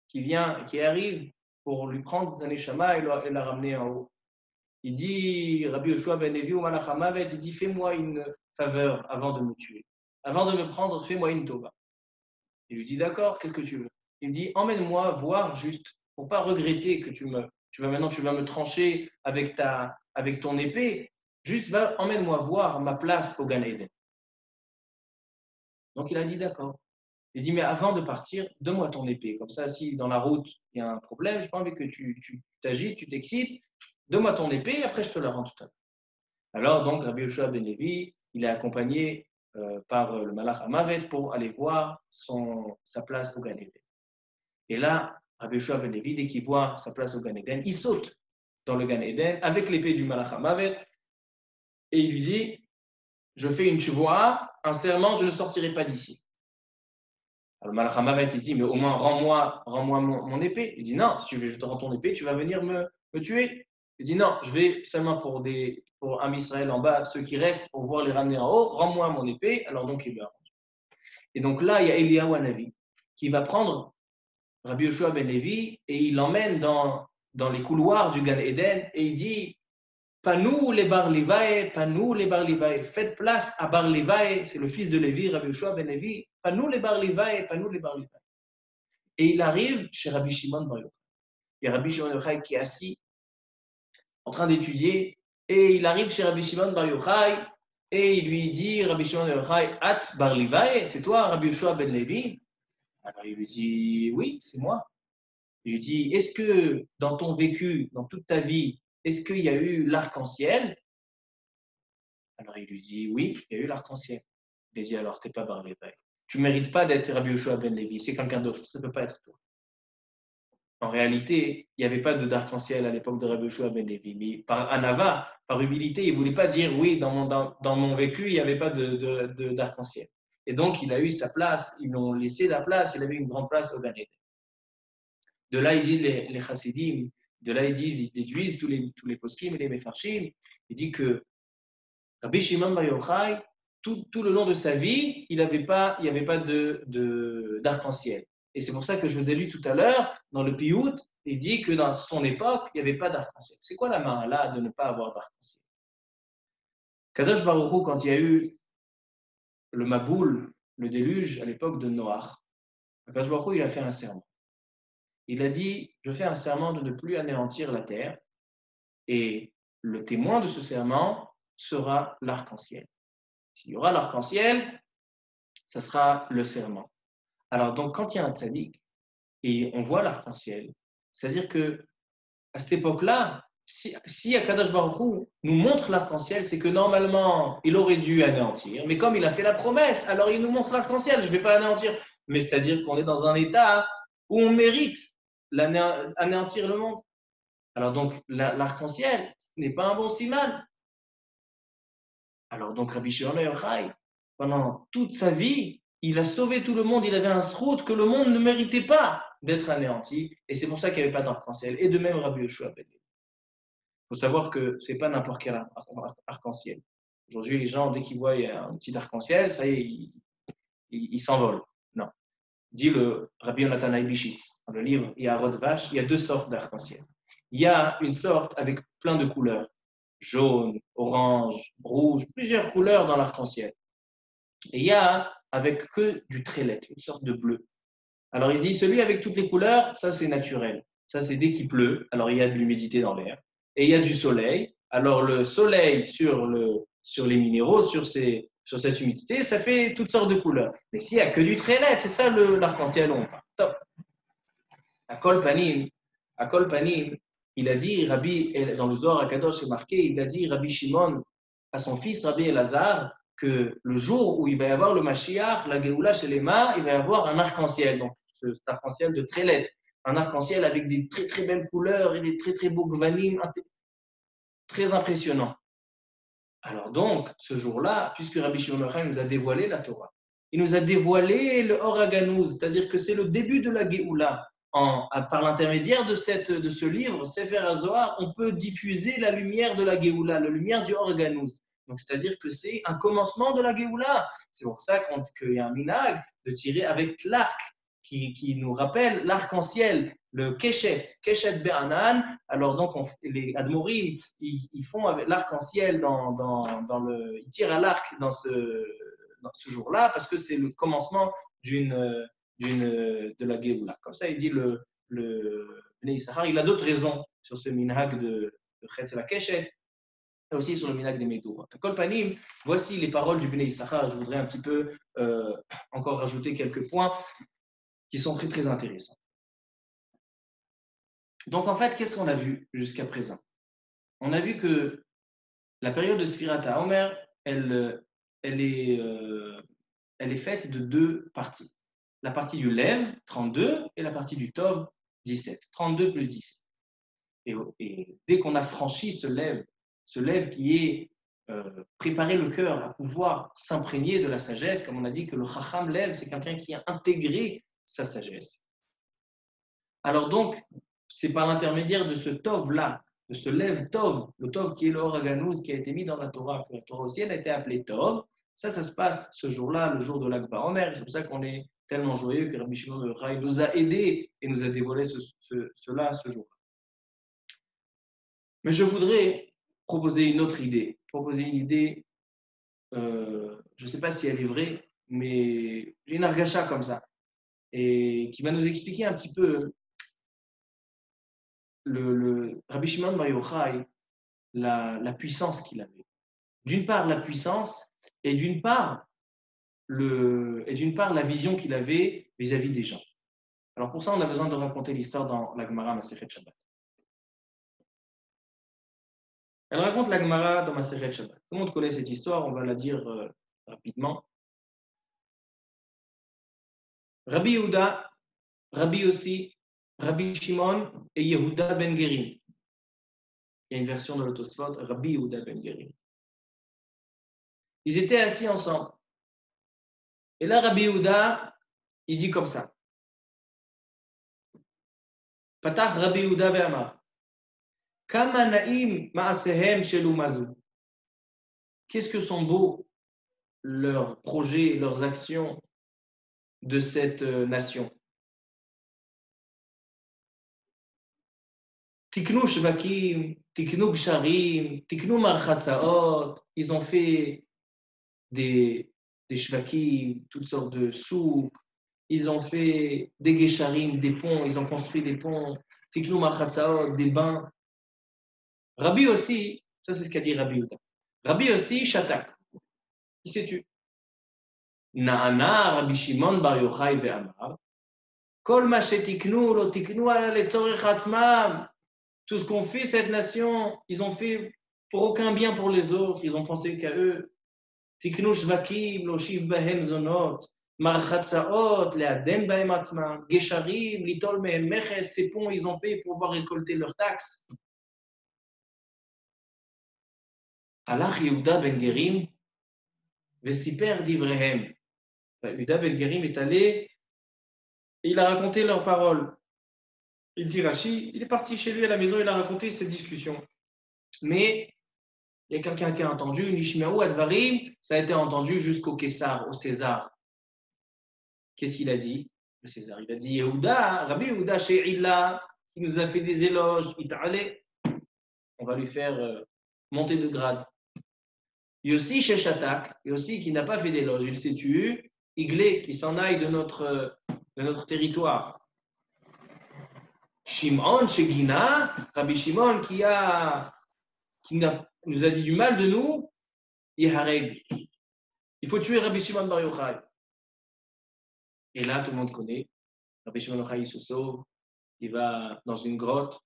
qui arrive pour lui prendre sa neshama et la ramener en haut. Il dit, Rabbi Yoshua ben Levi au Malach HaMavet, il dit, fais-moi une faveur avant de me tuer. Avant de me prendre, fais-moi une tova. Il lui dit, d'accord, qu'est-ce que tu veux? Il dit, emmène-moi voir juste, pour pas regretter que tu vas me trancher avec ton épée, juste emmène-moi voir ma place au Gan Eden. Donc il a dit, d'accord. Il dit, mais avant de partir, donne-moi ton épée. Comme ça, si dans la route, il y a un problème, je n'ai pas envie que tu t'agites, tu t'excites, donne-moi ton épée et après je te la rends tout à l'heure. Alors, donc, Rabbi Yoshua ben Levi, il est accompagné par le Malach HaMavet pour aller voir sa place au Gan Eden. Et là, Rabbi Yoshua ben Levi, dès qu'il voit sa place au Gan Eden, il saute dans le Gan Eden avec l'épée du Malach HaMavet et il lui dit, je fais une tchouvoa, un serment, je ne sortirai pas d'ici. Alors, Malach HaMavet, il dit, mais au moins, rends-moi mon épée. Il dit, non, si tu veux, je te rends ton épée, tu vas venir me tuer. Il dit, non, je vais seulement pour Am Israël en bas, ceux qui restent, pour pouvoir les ramener en haut, rends-moi mon épée. Alors, donc, il lui a rendu. Et donc là, il y a Eliyahu Hanavi qui va prendre Rabbi Yoshua ben Levi et il l'emmène dans les couloirs du Gan Eden et il dit, Panou les Bar Levaï, Panou les Bar Levaï, faites place à Bar Levaï, c'est le fils de Lévi, Rabbi Yoshua ben Levi, Panou les Bar Levaï, Panou les Bar Levaï. Et il arrive chez Rabbi Shimon Bar Yochai. Il y a Rabbi Shimon Bar Yochai qui est assis en train d'étudier et il arrive chez Rabbi Shimon Bar Yochai et il lui dit, Rabbi Shimon Bar Yochai, At Bar Levaï, c'est toi Rabbi Yoshua ben Levi? Alors il lui dit, oui, c'est moi. Il lui dit, est-ce que dans ton vécu, dans toute ta vie, est-ce qu'il y a eu l'arc-en-ciel? Alors il lui dit, oui, il y a eu l'arc-en-ciel. Il lui dit, alors tu n'es pas Bar Levaï. Tu ne mérites pas d'être Rabbi Yoshua ben Levi, c'est quelqu'un d'autre, ça ne peut pas être toi. En réalité, il n'y avait pas d'arc-en-ciel à l'époque de Rabbi Yoshua ben Levi, mais par anava, par humilité, il ne voulait pas dire, oui, dans mon vécu, il n'y avait pas d'arc-en-ciel. Et donc, il a eu sa place, ils l'ont laissé la place, il avait une grande place au Gan Eden. De là, ils disent les chassidim, de là, ils déduisent tous les poskim et les mefarshim. Ils disent que Rabbi Shimon Bar Yochai, tout le long de sa vie, il n'y avait pas d'arc-en-ciel. Et c'est pour ça que je vous ai lu tout à l'heure, dans le Piyut, il dit que dans son époque, il n'y avait pas d'arc-en-ciel. C'est quoi la main là de ne pas avoir d'arc-en-ciel? Kadosh Baruch Hu, quand il y a eu le Maboul, le déluge, à l'époque de Noach, Kadosh Baruch Hu, il a fait un serment. Il a dit, je fais un serment de ne plus anéantir la terre, et le témoin de ce serment sera l'arc-en-ciel. S'il y aura l'arc-en-ciel, ça sera le serment. Alors donc, quand il y a un tzaddik, et on voit l'arc-en-ciel, c'est-à-dire que à cette époque-là, si Akadosh Baruch Hu nous montre l'arc-en-ciel, c'est que normalement, il aurait dû anéantir, mais comme il a fait la promesse, alors il nous montre l'arc-en-ciel, je ne vais pas anéantir. Mais c'est-à-dire qu'on est dans un état où on mérite anéantir le monde. Alors donc, l'arc-en-ciel, ce n'est pas un bon siman. Alors donc, Rabbi Shimon Bar Yochai, pendant toute sa vie, il a sauvé tout le monde, il avait un srout que le monde ne méritait pas d'être anéanti, et c'est pour ça qu'il n'y avait pas d'arc-en-ciel. Et de même, Rabbi Yoshua ben Levi. Il faut savoir que ce n'est pas n'importe quel arc-en-ciel. Aujourd'hui, les gens, dès qu'ils voient un petit arc-en-ciel, ça y est, ils s'envolent. Non. Dit le Rabbi Yonatan Eibishitz, dans le livre Yaharot Vash, il y a deux sortes d'arc-en-ciel. Il y a une sorte avec plein de couleurs, jaune, orange, rouge, plusieurs couleurs dans l'arc-en-ciel. Et il y a avec que du trélet, une sorte de bleu. Alors il dit, celui avec toutes les couleurs, ça c'est naturel. Ça c'est dès qu'il pleut, alors il y a de l'humidité dans l'air. Et il y a du soleil. Alors le soleil sur les minéraux, sur cette humidité, ça fait toutes sortes de couleurs. Mais s'il n'y a que du trélet, c'est ça l'arc-en-ciel, on parle. Top. À Kol Panim, il a dit, dans le Zohar HaKadosh, c'est marqué, il a dit, Rabbi Shimon, à son fils Rabbi Elazar que le jour où il va y avoir le Mashiach, la Géoula chez les mains, il va y avoir un arc-en-ciel. Donc, cet arc-en-ciel de Trélet, un arc-en-ciel avec des très très belles couleurs et des très très beaux gvanim, très impressionnants. Alors donc, ce jour-là, puisque Rabbi Shimon Bar Yochai nous a dévoilé la Torah, il nous a dévoilé le Or HaGanuz, c'est-à-dire que c'est le début de la Géoula. Par l'intermédiaire de ce livre, Sefer HaZohar, on peut diffuser la lumière de la Géoula, la lumière du Or HaGanuz. Donc, c'est-à-dire que c'est un commencement de la Géoula. C'est pour ça qu'il y a un minhag de tirer avec l'arc qui nous rappelle l'arc-en-ciel, le Keshet Be'anan. Alors donc, les Admorim, ils font avec l'arc-en-ciel ils tirent à l'arc dans ce jour-là parce que c'est le commencement de la Géoula. Comme ça, il dit le Bnei Issachar. Il a d'autres raisons sur ce minhag de Chetz la Keshet, et aussi sur le minhag des Medourot. Kol Panim, voici les paroles du Bnei Issachar. Je voudrais un petit peu encore rajouter quelques points qui sont très très intéressants. Donc en fait, qu'est-ce qu'on a vu jusqu'à présent? On a vu que la période de Sfirat HaOmer, elle est faite de deux parties. La partie du Lev, 32, et la partie du Tov, 17. 32 plus 17. Et dès qu'on a franchi ce Lev qui est préparer le cœur à pouvoir s'imprégner de la sagesse, comme on a dit que le Chacham Lev, c'est quelqu'un qui a intégré sa sagesse. Alors donc, c'est par l'intermédiaire de ce Tov-là, de ce Lev Tov, le Tov qui est le Or HaGanuz, qui a été mis dans la Torah, que la Torah aussi elle a été appelée Tov. Ça se passe ce jour-là, le jour de l'Ag BaOmer. C'est pour ça qu'on est tellement joyeux que Rabbi Shimon Bar Yochai nous a aidés et nous a dévoilé cela ce jour-là. Mais je voudrais proposer une autre idée. Je ne sais pas si elle est vraie, mais j'ai une argacha comme ça, et qui va nous expliquer un petit peu le Rabbi Shimon Bar Yochai, la puissance qu'il avait. D'une part, la puissance, et d'une part, la vision qu'il avait vis-à-vis des gens. Alors pour ça, on a besoin de raconter l'histoire dans la Gemara Masechet Shabbat. Elle raconte la Gemara dans Masechet Shabbat. Tout le monde connaît cette histoire, on va la dire rapidement. Rabbi Yehuda, Rabbi Yossi, Rabbi Shimon et Yehuda ben Gerim. Il y a une version de l'Autosphot, Rabbi Yehuda ben Gerim. Ils étaient assis ensemble. Et là, Rabbi Yehuda, il dit comme ça. Patach Rabbi Yehuda ve'amar. Kama na'im ma'asehem shelu mazu. Qu'est-ce que sont beaux leurs projets, leurs actions de cette nation. Tiknou shvakim, tiknou gsharim, tiknou marchatzaot. Ils ont fait des shvakim, toutes sortes de souks. Ils ont fait des gesharim, des ponts. Ils ont construit des ponts. Tiknou marchatzaot, des bains. Rabbi aussi, ça c'est ce qu'a dit Rabbi Yehuda. Rabbi aussi, shatak. Qui sais-tu? Na'ana Rabbi Shimon Bar Yochai ve'amar. Kol ma shetiknu lo tiknu ala letzorech atzmam. Tout ce qu'ont fait cette nation, ils ont fait pour aucun bien pour les autres. Ils ont pensé qu'à eux. Tiknu shvakim lo shiv bahem zonot. Marchatzaot le'adem bahem atzmam. Gesharim litol mehem meches. Ces ponts, ils ont fait pour pouvoir récolter leurs taxes. Alach Yehuda ben Gerim vesiper divrehem. Yehuda ben Gerim est allé et il a raconté leurs paroles. Il dit Rashi, il est parti chez lui à la maison, il a raconté cette discussion. Mais il y a quelqu'un qui a entendu, Nishmaou Advarim, ça a été entendu jusqu'au Kessar, au César. Qu'est-ce qu'il a dit, le César? Il a dit Yehuda, Rabbi Yehuda She'illa, qui nous a fait des éloges, il t'a allé. On va lui faire monter de grade. Yossi Sheshatak, Yossi qui n'a pas fait d'éloge, il s'est tué, Iglé, qui s'en aille de notre territoire. Shimon Shegina, Rabbi Shimon qui nous a dit du mal de nous, Yehareg. Il faut tuer Rabbi Shimon Bar Yochai. Et là, tout le monde connaît. Rabbi Shimon Bar Yochai se sauve, il va dans une grotte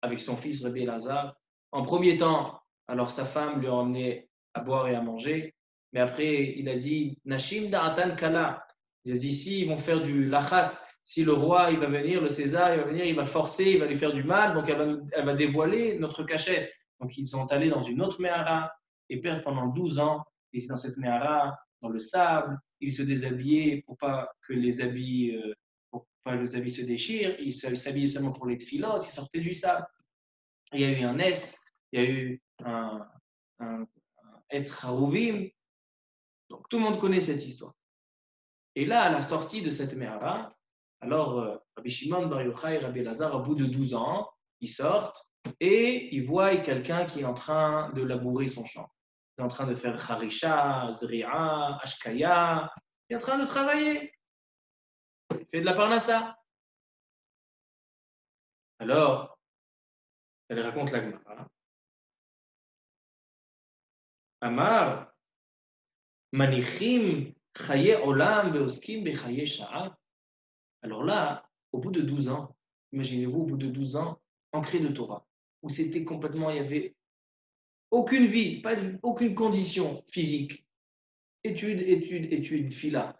avec son fils Rabbi Elazar. En premier temps, alors sa femme lui a emmené à boire et à manger. Mais après, il a dit Nashim da'atan kala. Il a dit si ils vont faire du lachatz, si le roi il va venir, le César il va venir, il va forcer, il va lui faire du mal, donc elle va dévoiler notre cachette. Donc ils sont allés dans une autre Méhara et perdent pendant 12 ans. Et c'est dans cette Méhara, dans le sable, ils se déshabillaient pour pas que les habits, se déchirent. Ils s'habillaient seulement pour les tfilotes, ils sortaient du sable. Il y a eu un S, il y a eu un Etz Harouvim. Donc tout le monde connaît cette histoire. Et là, à la sortie de cette Méhara, alors Rabbi Shimon Bar Yochai et Rabbi Elazar, au bout de 12 ans, ils sortent et ils voient quelqu'un qui est en train de labourer son champ. Il est en train de faire Harisha, Zri'a, Ashkaya. Il est en train de travailler. Il fait de la parnassa. Alors, elle raconte la Gemara. Amar, Manichim, Chaye Olam, Beoskim, Bechaye Sha'a. Alors là, au bout de 12 ans, imaginez-vous, au bout de 12 ans, ancré de Torah, où c'était complètement, il n'y avait aucune vie, aucune condition physique. Étude, fila.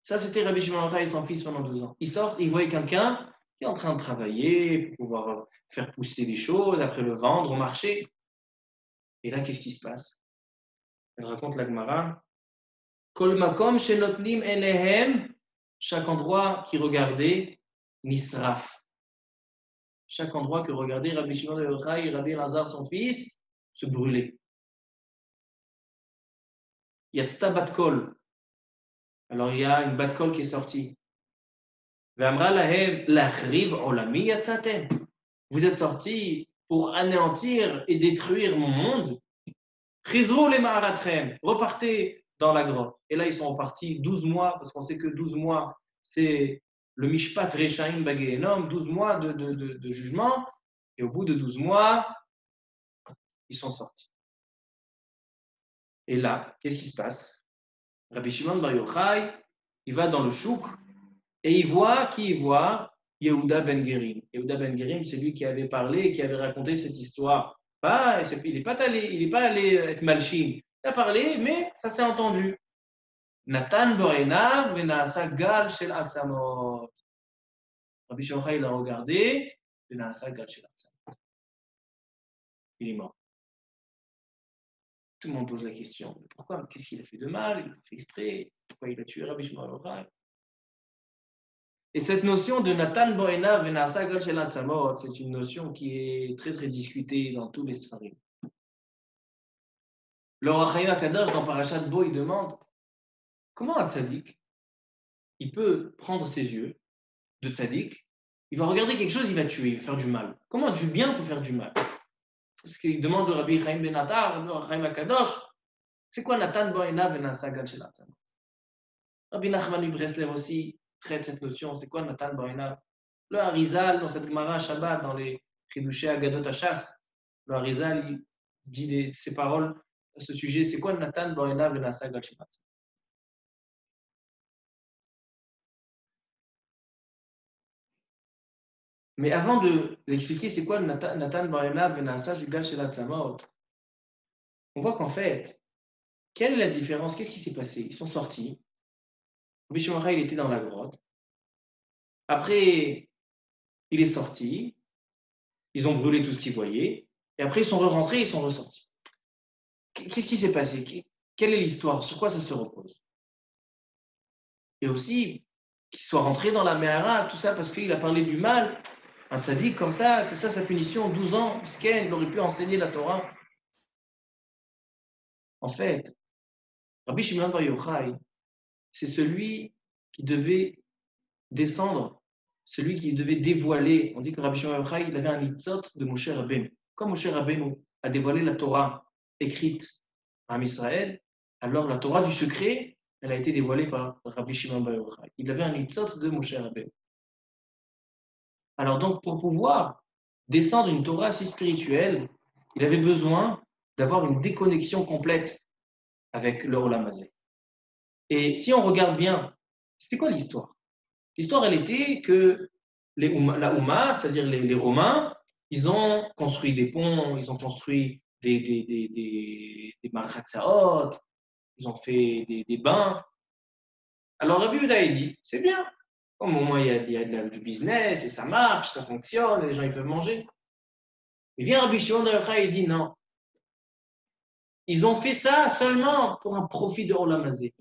Ça, c'était Rabbi Shimon et son fils pendant 12 ans. Ils sortent, ils voient quelqu'un qui est en train de travailler pour pouvoir faire pousser des choses, après le vendre au marché. Et là, qu'est-ce qui se passe? Elle raconte la Gemara. Kol makom shenotnim enehem, chaque endroit qui regardait, nisraf. Chaque endroit que regardait Rabbi Shimon et Rabbi Elazar, son fils, se brûlait. Yatzta batkol. Alors il y a une batkol qui est sortie. Ve'amra lahem lachriv olami yatzatem. Vous êtes sortis pour anéantir et détruire mon monde. Chizrou les ma'aratrem. Repartez dans la grotte. Et là, ils sont repartis 12 mois, parce qu'on sait que 12 mois, c'est le mishpat rechaim bagehenom, 12 mois de jugement. Et au bout de 12 mois, ils sont sortis. Et là, qu'est-ce qui se passe? Rabbi Shimon Bar Yochai, il va dans le chouk et il voit qui il voit? Yehuda ben Gerim. Yehuda ben Gerim, c'est lui qui avait parlé et qui avait raconté cette histoire. Il n'est pas allé être malchim. Il a parlé, mais ça s'est entendu. Nathan Borenav venaasa gal shel atzamot. Rabbi Shimon Bar Yochai l'a regardé, venaasa gal shel atzamot. Il est mort. Tout le monde pose la question. Pourquoi? Qu'est-ce qu'il a fait de mal? Il a fait exprès. Pourquoi il a tué Rabbi Shimon Bar Yochai? Et cette notion de Nathan Boena Venasa Gal Shel Atzamot, c'est une notion qui est très très discutée dans tous les Sfarim. Le Ohr HaChaim HaKadosh dans Parashat Bo, il demande comment un tzaddik, il peut prendre ses yeux de tzaddik, il va regarder quelque chose, il va tuer, il va faire du mal. Comment du bien peut faire du mal? C'est ce qu'il demande le Rabbi Chaim Ben Attar, le Ohr HaChaim HaKadosh. C'est quoi Nathan Boena Venasa Gal Shel Atzamot? Rabbi Nachman Breslev aussi traite cette notion. C'est quoi Nathan Boena? Le Harizal, dans cette Gemara Shabbat, dans les Chidushé Agadot Hashas, le Harizal il dit ses paroles à ce sujet. C'est quoi Nathan Boena Venasa Gal Shel Atzamot? Mais avant d'expliquer c'est quoi Nathan Boena Venasa Gal Shel Atzamot, on voit qu'en fait, quelle est la différence? Qu'est-ce qui s'est passé? Ils sont sortis. Rabbi Shimon il était dans la grotte. Après, il est sorti. Ils ont brûlé tout ce qu'ils voyaient. Et après, ils sont rentrés, ils sont ressortis. Qu'est-ce qui s'est passé? Quelle est l'histoire? Sur quoi ça se repose? Et aussi, qu'il soit rentré dans la Méhara, tout ça parce qu'il a parlé du mal. Un tzaddik comme ça, c'est ça sa punition. 12 ans, Sken, il aurait pu enseigner la Torah. En fait, Rabbi Shimon Bar Yochai, c'est celui qui devait descendre, celui qui devait dévoiler. On dit que Rabbi Shimon Bar Yochai, il avait un nitzot de Moshe Rabbeinu. Comme Moshe Rabbeinu a dévoilé la Torah écrite à Israël, alors la Torah du secret, elle a été dévoilée par Rabbi Shimon Bar Yochai. Il avait un nitzot de Moshe Rabbeinu. Alors donc, pour pouvoir descendre une Torah si spirituelle, il avait besoin d'avoir une déconnexion complète avec le Olam Hazé. Et si on regarde bien, c'était quoi l'histoire? L'histoire, elle était que la Ouma, c'est-à-dire les Romains, ils ont construit des ponts, ils ont construit des marchatzaot, ils ont fait des bains. Alors Rabbi Yehuda il dit, c'est bien. Au moment il y a du business et ça marche, ça fonctionne, et les gens ils peuvent manger. Mais vient Rabbi Shimon Bar Yochai et dit non. Ils ont fait ça seulement pour un profit de Olam Hazé.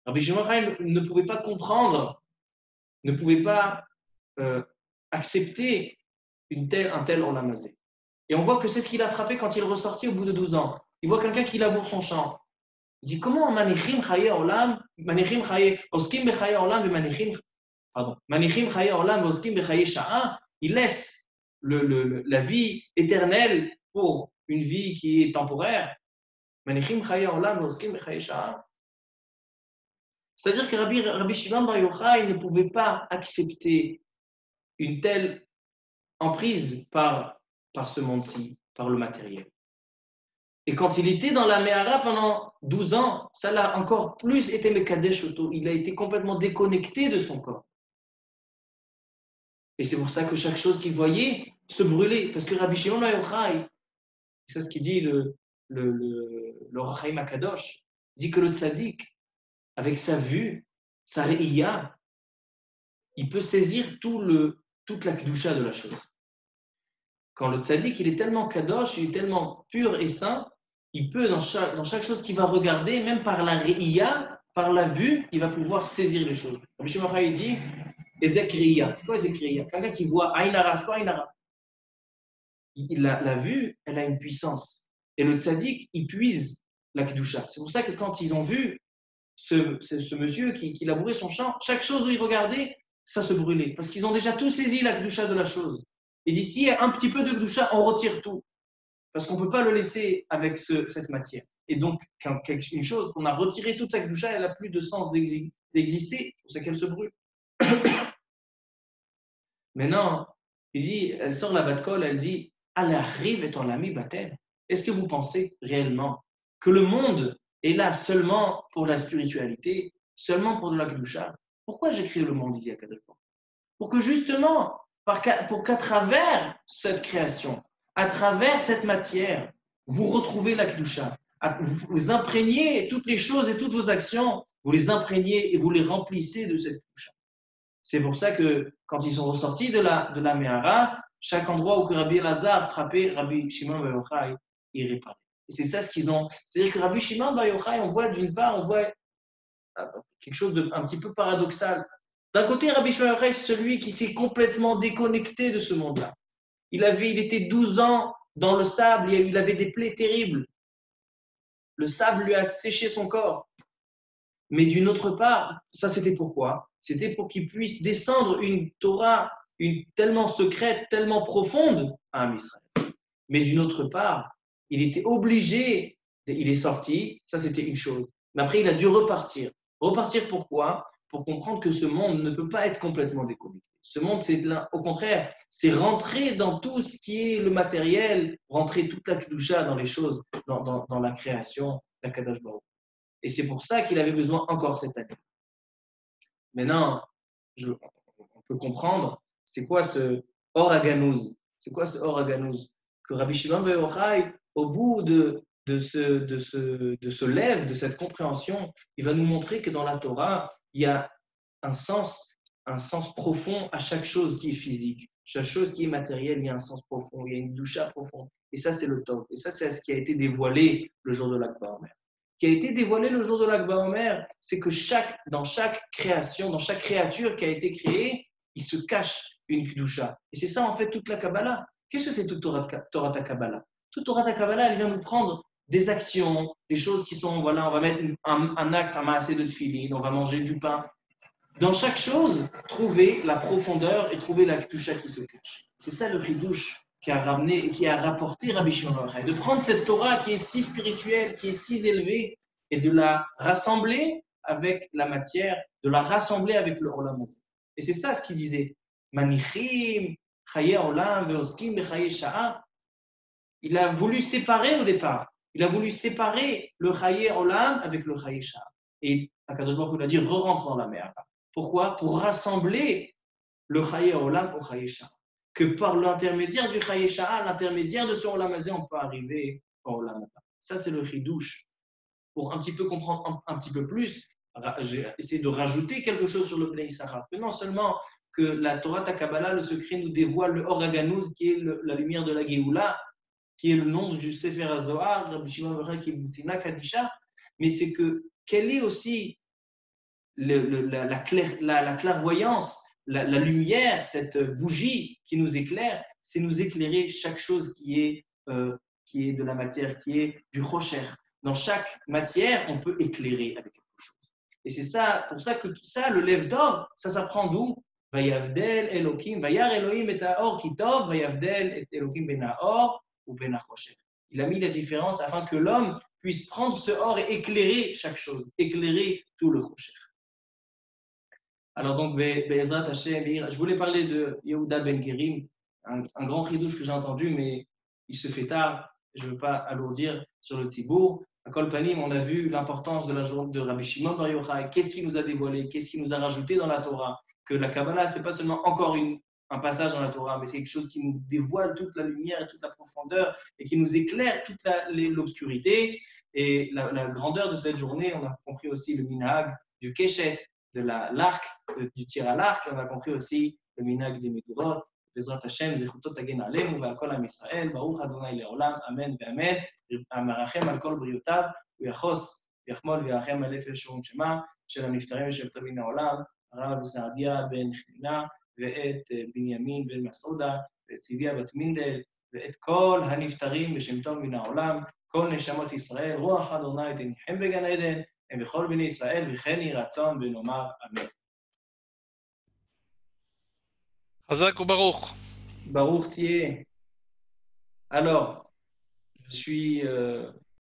Rabbi Shimon Bar Yochai ne pouvait pas comprendre, ne pouvait pas accepter un tel Olam Hazé. Et on voit que c'est ce qu'il a frappé quand il est ressorti au bout de 12 ans. Il voit quelqu'un qui laboure son champ. Il dit comment manichim chaye olam, manichim chaye oskim bechaye olam et manichim chaye olam et oskim bechaye sha'a. Il laisse la vie éternelle pour une vie qui est temporaire. Manichim chaye olam et oskim bechaye sha'a. C'est-à-dire que Rabbi Shimon Bar Yochai ne pouvait pas accepter une telle emprise par ce monde-ci, par le matériel. Et quand il était dans la Mehara pendant 12 ans, ça l'a encore plus été Mekadesh Oto. Il a été complètement déconnecté de son corps. Et c'est pour ça que chaque chose qu'il voyait se brûlait. Parce que Rabbi Shimon Bar Yochai, c'est ce qu'il dit le Rachaim Akadosh, dit que le tzaddik, avec sa vue, sa réia, il peut saisir toute la kedusha de la chose. Quand le tzaddik, il est tellement kadosh, il est tellement pur et saint, il peut, dans chaque chose qu'il va regarder, même par la réia, par la vue, il va pouvoir saisir les choses. Rabbi Shimon Bar Yochai dit, Ezek Riya. C'est quoi Ezek Riya? Quelqu'un qui voit Ainara, c'est quoi Ainara? La vue, elle a une puissance. Et le tzaddik, il puise la kedusha. C'est pour ça que quand ils ont vu ce monsieur qui labourait son champ, chaque chose où il regardait, ça se brûlait. Parce qu'ils ont déjà tout saisi la kedusha de la chose. Et d'ici, un petit peu de kedusha, on retire tout. Parce qu'on ne peut pas le laisser avec cette matière. Et donc, une chose, qu'on a retiré toute sa kedusha, elle n'a plus de sens d'exister. C'est qu'elle se brûle. Maintenant, il dit, elle sort la batkol, elle dit, Allah arrive et ton ami baptême. Est-ce que vous pensez réellement que le monde est là seulement pour la spiritualité, seulement pour de la kedusha? Pourquoi j'ai créé le monde, il y a Kadosh Baruch Hu? Pour que justement, pour qu'à travers cette création, à travers cette matière, vous retrouvez la kedusha, vous imprégnez toutes les choses et toutes vos actions, vous les imprégnez et vous les remplissez de cette kedusha. C'est pour ça que quand ils sont ressortis de la Mehara, chaque endroit où Rabbi Elazar frappait, Rabbi Shimon Bar Yochai, il réparait. Et c'est ça ce qu'ils ont. C'est-à-dire que Rabbi Shimon Bar Yochai, on voit d'une part, on voit quelque chose d'un petit peu paradoxal. D'un côté, Rabbi Shimon Bar Yochai, c'est celui qui s'est complètement déconnecté de ce monde-là. Il était 12 ans dans le sable, il avait des plaies terribles. Le sable lui a séché son corps. Mais d'une autre part, ça c'était pourquoi? C'était pour qu'il puisse descendre une Torah tellement secrète, tellement profonde à Israël. Mais d'une autre part, il était obligé, il est sorti, ça c'était une chose. Mais après, il a dû repartir. Repartir pourquoi? Pour comprendre que ce monde ne peut pas être complètement déconnecté. Ce monde, au contraire, c'est rentrer dans tout ce qui est le matériel, rentrer toute la kedusha dans les choses, dans la création d'Akadosh Baruch. Et c'est pour ça qu'il avait besoin encore cette année. Maintenant, on peut comprendre, c'est quoi ce Or Aganouz? C'est quoi ce Or Aganouz? Que Rabbi Shimon Bar Yochai, au bout de ce lève, de cette compréhension, il va nous montrer que dans la Torah, il y a un sens profond à chaque chose qui est physique. Chaque chose qui est matérielle, il y a un sens profond, il y a une doucha profonde. Et ça, c'est le Tov. Et ça, c'est ce qui a été dévoilé le jour de l'Akba Omer. Qui a été dévoilé le jour de l'Akba Omer, c'est que dans chaque création, dans chaque créature qui a été créée, il se cache une Kedusha. Et c'est ça, en fait, toute la Kabbalah. Qu'est-ce que c'est toute Torah ta Kabbalah? Toute Torah ta Kabbalah, elle vient nous prendre des actions, des choses qui sont, voilà, on va mettre un acte, un maassé de tefillin, on va manger du pain. Dans chaque chose, trouver la profondeur et trouver la Kedusha qui se cache. C'est ça le chidouche qui a ramené et qui a rapporté Rabbi Shimon Bar Yochai, de prendre cette Torah qui est si spirituelle, qui est si élevée, et de la rassembler avec la matière, de la rassembler avec le Olam Hazé. Et c'est ça ce qu'il disait. Manichim, Chaye Olam, Veoskim, Bechaye Sha'a. Il a voulu séparer au départ. Il a voulu séparer le Chaye Olam avec le Chaye Sha'a. Et Akadosh Baruch Hu a dit, re-rentre dans la mer. Pourquoi? Pour rassembler le Chaye Olam au Chaye Sha'a. Que par l'intermédiaire du Chaye Sha'a, l'intermédiaire de ce Olam Hazé, on peut arriver Olam Haba. Ça, c'est le chidouche. Pour un petit peu comprendre un petit peu plus, j'ai essayé de rajouter quelque chose sur le Bnei Issachar. Que non seulement que la Torah Takabala, le secret, nous dévoile le Or HaGanuz, qui est la lumière de la Géoula, qui est le nom du Sefer HaZohar, Rabbi Shimon Bar qui est Boutina Kadisha, mais c'est que quelle est aussi la clairvoyance, la lumière, cette bougie qui nous éclaire, c'est nous éclairer chaque chose qui est de la matière, qui est du rocher. Dans chaque matière, on peut éclairer avec quelque chose. Et c'est ça, pour ça que tout ça, le lève d'or, ça s'apprend d'où? Vayavdel Elohim, Vayar Elohim et Haor Kitov, Vayavdel et Elohim ben Haor ou ben Hachocher. Il a mis la différence afin que l'homme puisse prendre ce or et éclairer chaque chose, éclairer tout le rocher. Alors donc, Be'ezrat Hashem, je voulais parler de Yehuda Ben Gerim, un grand chidouche que j'ai entendu, mais il se fait tard, je ne veux pas alourdir sur le tzibour. À Kol Panim, on a vu l'importance de la journée de Rabbi Shimon Bar Yochai, qu'est-ce qu'il nous a dévoilé, qu'est-ce qu'il nous a rajouté dans la Torah, que la Kabbalah, ce n'est pas seulement encore un passage dans la Torah, mais c'est quelque chose qui nous dévoile toute la lumière et toute la profondeur et qui nous éclaire toute l'obscurité. Et la grandeur de cette journée, on a compris aussi le minhag du Keshet, de l'arc, du tir à l'arc, on a compris aussi le minhag des Megurot. Bezrat Hashem, Zechutot Tagen Alenu, Ve'al Kol Am Yisrael, Baruch Adonai Le'olam, Amen ve'Amen, Amarachem al Kol Briotav, U'yachos, Yachmol Ve'yachem Alef Yeshurun Shema, של הנפטרים ושבטו מן העולם, הרב סעדיה בן חנינה, ואת בנימין בן מסעודה, ואת ציוויה בת מינדל, ואת כל הנפטרים בשם טוב מן העולם, כל נשמות ישראל, רוח אדוני תניחם בגן עדן, הם בכל בני ישראל, וכן יהי רצון ונאמר אמן. Hazak ou Baruch. Baruch Thier. Alors, je suis